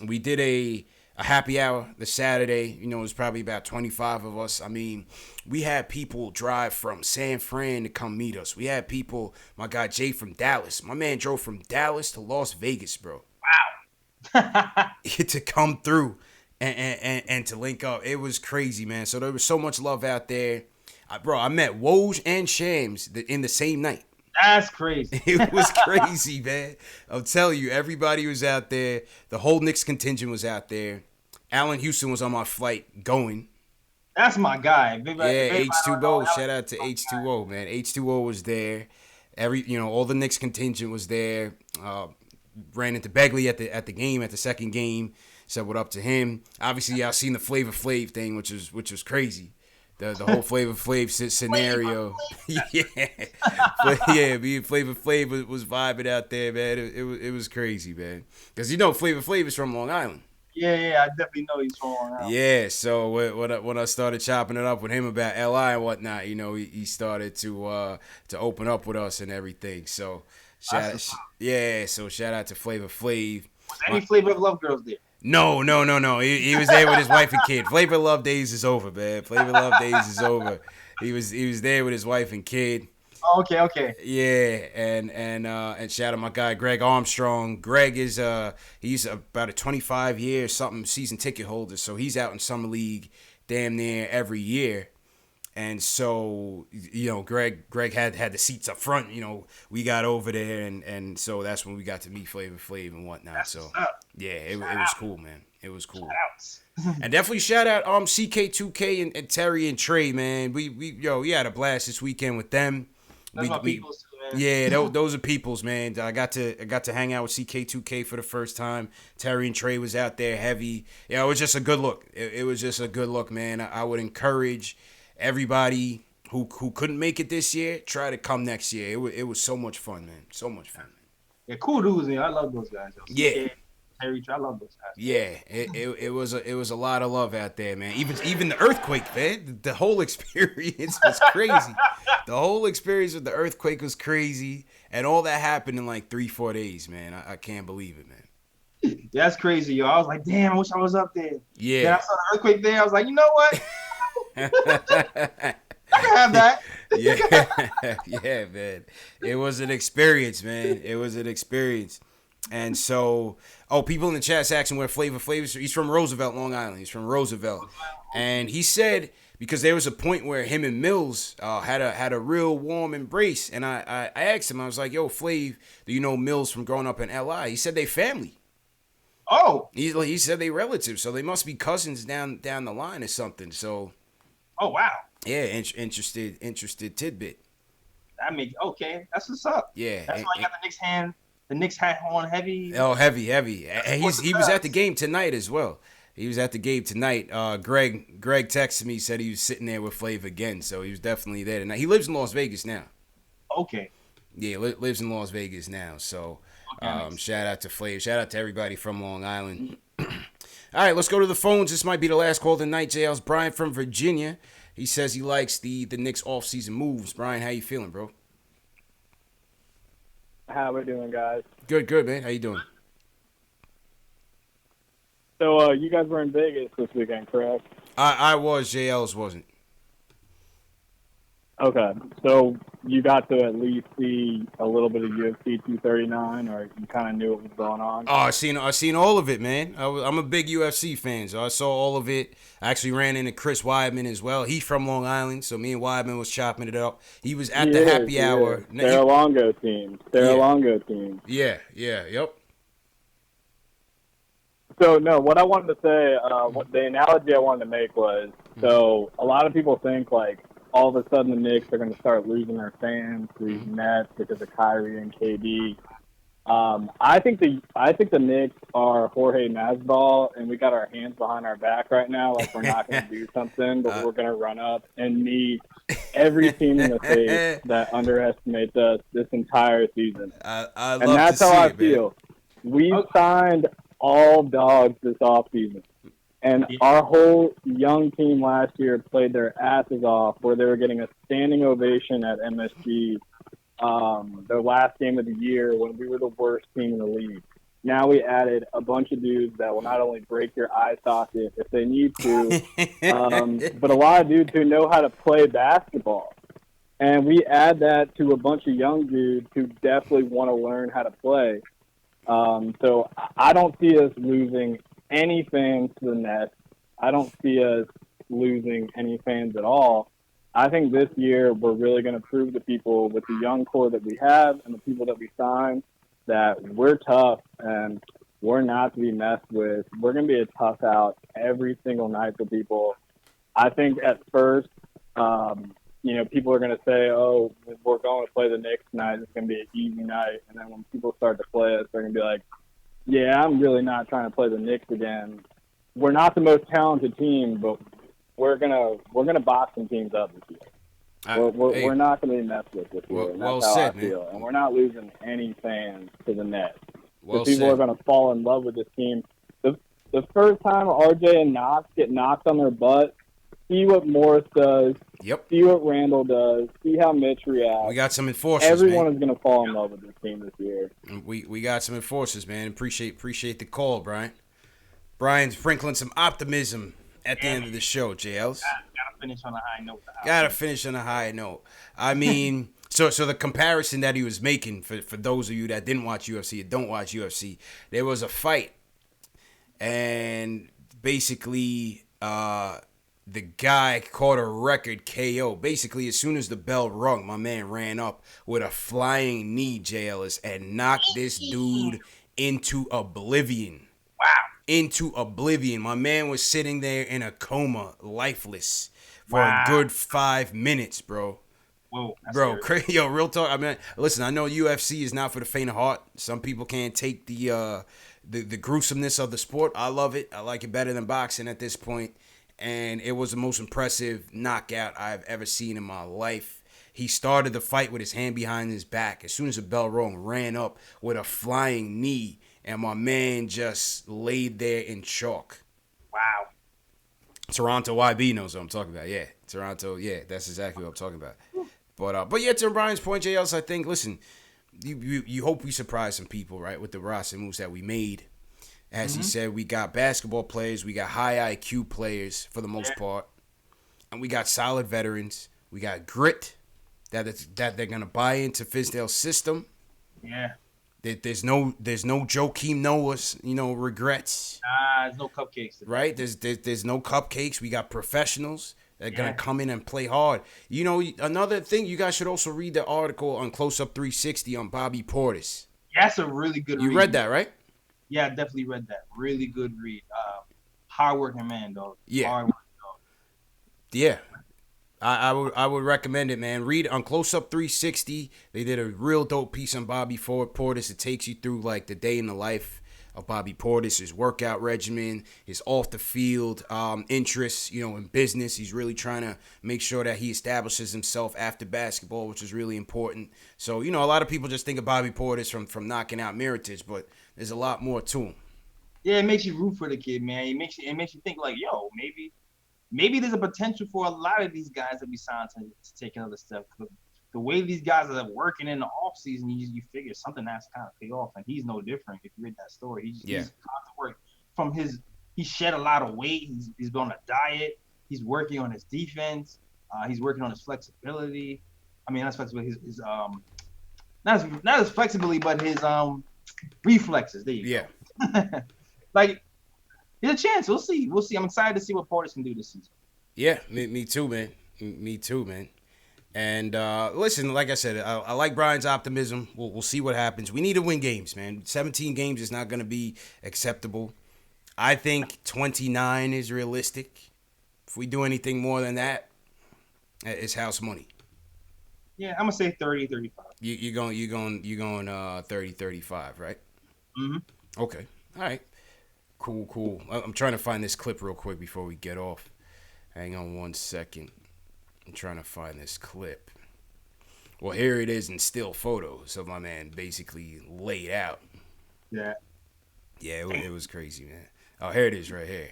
We did a happy hour this Saturday. It was probably about 25 of us. I mean, we had people drive from San Fran to come meet us. We had people, my guy Jay from Dallas. My man drove from Dallas to Las Vegas, bro. Wow. To come through and to link up. It was crazy, man. So there was so much love out there. I met Woj and Shams in the same night. That's crazy. It was crazy, man. I'll tell you, everybody was out there. The whole Knicks contingent was out there. Allen Houston was on my flight going. That's my guy. H2O. Shout out to H2O, man. H2O was there. All the Knicks contingent was there. Ran into Begley at the game, at the second game. Said what up to him. Obviously, y'all seen the Flavor Flav thing, which was crazy. The whole Flavor Flav scenario. Me and Flavor Flav was vibing out there, man. It was crazy, man. Because Flavor Flav is from Long Island. Yeah, I definitely know he's from Long Island. Yeah, so when I started chopping it up with him about LI and whatnot, he started to open up with us and everything. So shout out to Flavor Flav. Was any Flavor of Love girls there? No. He was there with his wife and kid. Flavor Love Days is over, man. Flavor Love Days is over. He was there with his wife and kid. Oh, okay. Yeah, and shout out my guy Greg Armstrong. Greg is he's about a 25-year something season ticket holder, so he's out in Summer League damn near every year. And so, Greg had the seats up front. We got over there, and so that's when we got to meet Flavor Flav and whatnot. That's so, what's it was cool, man. It was cool. Shout And definitely shout out CK2K and Terry and Trey, man. We had a blast this weekend with them. That's my peoples too, man. Yeah, those are peoples, man. I got to hang out with CK2K for the first time. Terry and Trey was out there heavy. It was just a good look. It was just a good look, man. I would encourage everybody who couldn't make it this year, try to come next year. It was so much fun, man. So much fun, man. Yeah, cool dudes, man. I love those guys. Yeah. Terry, I love those guys. Yeah, it was a lot of love out there, man. Even the earthquake, man. The whole experience was crazy. The whole experience with the earthquake was crazy, and all that happened in like 3-4 days, man. I can't believe it, man. Yeah, that's crazy, yo. I was like, damn, I wish I was up there. Yeah. Then I saw the earthquake there. I was like, you know what? I can have that. Yeah, man. It was an experience, man. It was an experience. And so, people in the chat's asking where Flav's. He's from Roosevelt, Long Island. He's from Roosevelt, and he said because there was a point where him and Mills had a real warm embrace, and I asked him, I was like, "Yo, Flav, do you know Mills from growing up in L.I.?" He said they family. Oh, he said they relatives, so they must be cousins down the line or something. So, oh wow, yeah, interested tidbit. That makes okay. That's what's up. Yeah, that's why you got the Knicks hat on heavy. Oh, heavy. He was at the game tonight as well. He was at the game tonight. Greg texted me, said he was sitting there with Flav again, so he was definitely there tonight. He lives in Las Vegas now. Okay. Yeah, lives in Las Vegas now. So, shout out to Flav. Shout out to everybody from Long Island. All right, let's go to the phones. This might be the last call of the night. J.Ellis. Brian from Virginia. He says he likes the Knicks offseason moves. Brian, how you feeling, bro? How we doing, guys? Good, man. How you doing? So, you guys were in Vegas this weekend, correct? I was. J.Ellis wasn't. Okay. So, you got to at least see a little bit of UFC 239, or you kind of knew what was going on? Oh, I seen all of it, man. I'm a big UFC fan, so I saw all of it. I actually ran into Chris Weidman as well. He's from Long Island, so me and Weidman was chopping it up. He was at the happy hour. Longo team. Longo team. Yeah, yep. So, no, what I wanted to say, the analogy I wanted to make was, so a lot of people think, like, all of a sudden the Knicks are going to start losing their fans to these Nets because of Kyrie and KD. I think the Knicks are Jorge Masvidal, and we got our hands behind our back right now, like we're not going to do something, but we're going to run up and meet every team in the face that underestimates us this entire season. And that's how I feel. We signed all dogs this offseason. And our whole young team last year played their asses off, where they were getting a standing ovation at MSG, their last game of the year when we were the worst team in the league. Now we added a bunch of dudes that will not only break your eye socket if they need to, but a lot of dudes who know how to play basketball. And we add that to a bunch of young dudes who definitely want to learn how to play. So I don't see us losing any fans to the Nets. I don't see us losing any fans at all. I think this year we're really going to prove to people with the young core that we have and the people that we sign that we're tough and we're not to be messed with. We're going to be a tough out every single night for people. I think at first, people are going to say, oh, we're going to play the Knicks tonight. It's going to be an easy night. And then when people start to play us, they're going to be like, yeah, I'm really not trying to play the Knicks again. We're not the most talented team, but we're gonna box some teams up this year. We're not gonna be messed with this year. And that's how I feel. Man. And we're not losing any fans to the Nets. People are gonna fall in love with this team. The first time RJ and Knox get knocked on their butt, see what Morris does. Yep. See what Randall does. See how Mitch reacts. We got some enforcers. Everyone is going to fall in love with this team this year. We got some enforcers, man. Appreciate the call, Brian. Brian's sprinkling some optimism at the end of the show, J.Ellis. Gotta finish on a high note. Gotta finish on a high note. I mean, so the comparison that he was making for those of you that didn't watch UFC or don't watch UFC, there was a fight, and basically, the guy caught a record KO. Basically, as soon as the bell rung, my man ran up with a flying knee, J.Ellis, and knocked this dude into oblivion. Wow. Into oblivion. My man was sitting there in a coma, lifeless, for a good 5 minutes, bro. Whoa, bro, crazy. Yo, real talk. I mean, listen, I know UFC is not for the faint of heart. Some people can't take the gruesomeness of the sport. I love it. I like it better than boxing at this point. And it was the most impressive knockout I've ever seen in my life. He started the fight with his hand behind his back. As soon as the bell rung, ran up with a flying knee and my man just laid there in chalk. Wow. Toronto YB knows what I'm talking about. Yeah, Toronto. Yeah, that's exactly what I'm talking about. But yeah, to Brian's point, J.Ellis, I think, listen, you hope we surprise some people, right, with the roster moves that we made. As he said, we got basketball players, we got high IQ players for the most part, and we got solid veterans. We got grit that they're gonna buy into Fizdale's system. Yeah. There's no Joakim Noah's regrets. There's no cupcakes. Right? There's no cupcakes. We got professionals that are gonna come in and play hard. Another thing, you guys should also read the article on Close Up 360 on Bobby Portis. That's a really good read. You read that, right? Yeah, I definitely read that. Really good read. Hardworking man, dog. Yeah. Hardworking, dog. Yeah. I would recommend it, man. Read on Close Up 360. They did a real dope piece on Bobby Portis. It takes you through like the day in the life of Bobby Portis, his workout regimen, his off the field interests, in business. He's really trying to make sure that he establishes himself after basketball, which is really important. So, a lot of people just think of Bobby Portis from knocking out Mirotic, but there's a lot more to him. Yeah, it makes you root for the kid, man. It makes you think like, yo, maybe there's a potential for a lot of these guys that we signed to take another step. The way these guys are working in the off season, you figure something has to kind of pay off, and he's no different. If you read that story, he's constant work from he shed a lot of weight. He's on a diet. He's working on his defense. He's working on his flexibility. I mean, not flexibility. His not his flexibility, but his reflexes. There you go. Like, there's a chance. We'll see. I'm excited to see what Portis can do this season. Yeah, me too, man. Me too, man. And listen, like I said, I like Brian's optimism. We'll see what happens. We need to win games, man. 17 games is not going to be acceptable. I think 29 is realistic. If we do anything more than that, it's house money. Yeah, I'm gonna say 30, 35. You're going 30, 35, right? Mm-hmm. Okay. All right. Cool. I'm trying to find this clip real quick before we get off. Hang on one second. I'm trying to find this clip. Well, here it is in still photos of my man basically laid out. Yeah. Yeah, it was crazy, man. Oh, here it is right here.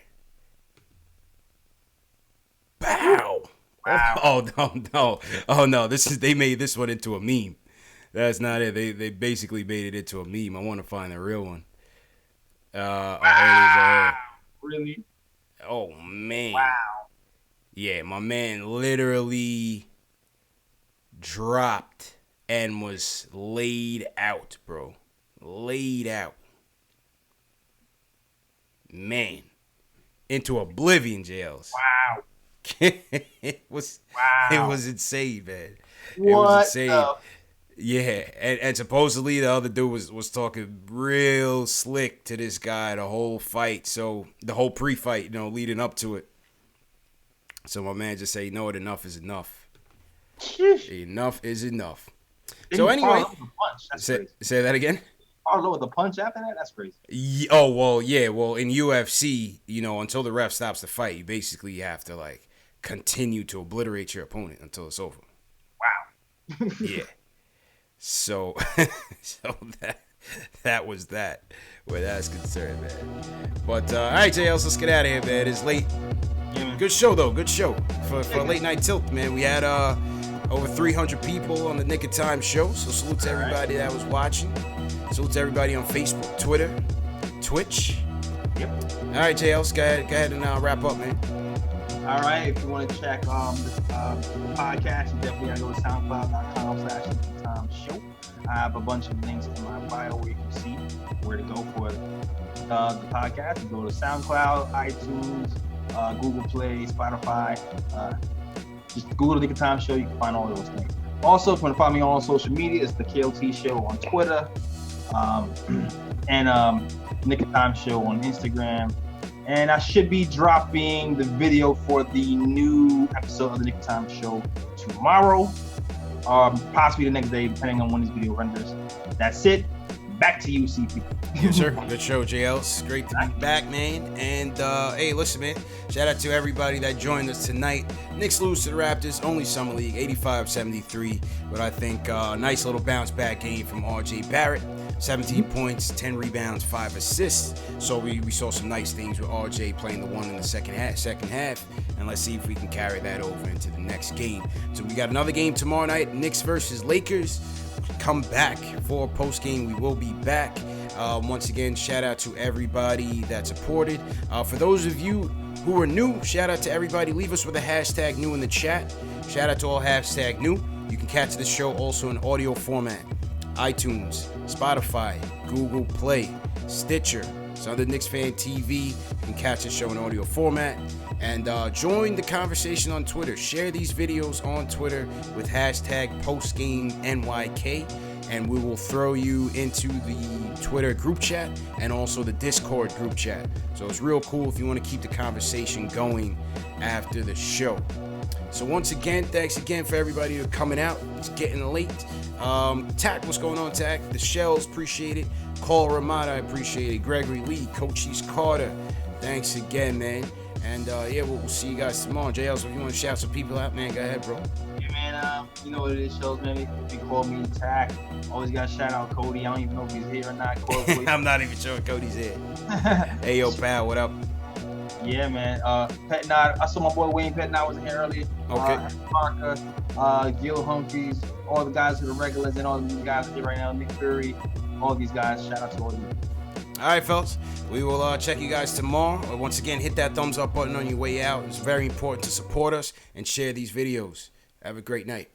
Bow. Wow. Oh no. They made this one into a meme. That's not it. They basically made it into a meme. I want to find the real one. Wow. Here it is right here. Really? Oh man. Wow. Yeah, my man literally dropped and was laid out, bro. Laid out. Man. Into oblivion, J.Ellis. Wow. It was insane, man. What? It was insane. Yeah, and supposedly the other dude was talking real slick to this guy the whole fight. So the whole pre-fight, leading up to it. So my man just said, enough is enough. Enough is enough. So anyway, say that again. Followed with the punch after that? That's crazy. Well, in UFC, until the ref stops the fight, you basically have to continue to obliterate your opponent until it's over. Wow. Yeah. So that was that, where that's concerned, man. But all right, J.Ellis, let's get out of here, man. It's late. Yeah, good show though. Good show for a late night tilt, man. We had over 300 people on the Nick of Time show. So salute to everybody that was watching. Salute to everybody on Facebook, Twitter, Twitch. Yep. All right, J.Ellis, go ahead and wrap up, man. All right, if you want to check the podcast, you definitely gotta go to soundcloud.com/show. I have a bunch of links in my bio where you can see where to go for the podcast. You go to SoundCloud, iTunes, Google Play, Spotify. Just Google the Nick of Time Show. You can find all those things. Also, if you want to follow me on social media, it's the KOT Show on Twitter, and Nick of Time Show on Instagram. And I should be dropping the video for the new episode of the Nick of Time Show tomorrow, possibly the next day, depending on when this video renders. That's it. Back to you, CP. Yes, sir. Good show, J.Ellis. Great to be back, man. And, hey, listen, man. Shout out to everybody that joined us tonight. Knicks lose to the Raptors, only Summer League, 85-73. But I think a nice little bounce-back game from R.J. Barrett. 17 points, 10 rebounds, 5 assists. So we saw some nice things with R.J. playing the one in the second half. And let's see if we can carry that over into the next game. So we got another game tomorrow night, Knicks versus Lakers. Come back for post game. We will be back. Once again, shout out to everybody that supported. For those of you who are new, shout out to everybody. Leave us with a hashtag new in the chat. Shout out to all hashtag new. You can catch this show also in audio format. iTunes, Spotify, Google Play, Stitcher, Southern Knicks Fan TV. You can catch the show in audio format. And join the conversation on Twitter. Share these videos on Twitter with hashtag PostGameNYK. And we will throw you into the Twitter group chat and also the Discord group chat. So it's real cool if you want to keep the conversation going after the show. So once again, thanks again for everybody for coming out. It's getting late. Tack, what's going on, Tack? The Shells, appreciate it. Cole Ramada, I appreciate it. Gregory Lee, Cochise Carter, thanks again, man. And yeah, we'll see you guys tomorrow. J.Ellis, if you want to shout some people out, man, go ahead, bro. Yeah, man, you know what it is, shows, man. They call me Tack. Always got to shout out Cody. I don't even know if he's here or not. I'm not even sure if Cody's here. Hey, yo, pal, what up? Yeah, man. Pet Nod. I saw my boy Wayne Pet Nod was here earlier. Okay. Parker, Gil Humphreys, all the guys who are regulars, and all the guys here right now. Nick Fury, all these guys. Shout out to all of you. All right, fellas. We will check you guys tomorrow. Once again, hit that thumbs up button on your way out. It's very important to support us and share these videos. Have a great night.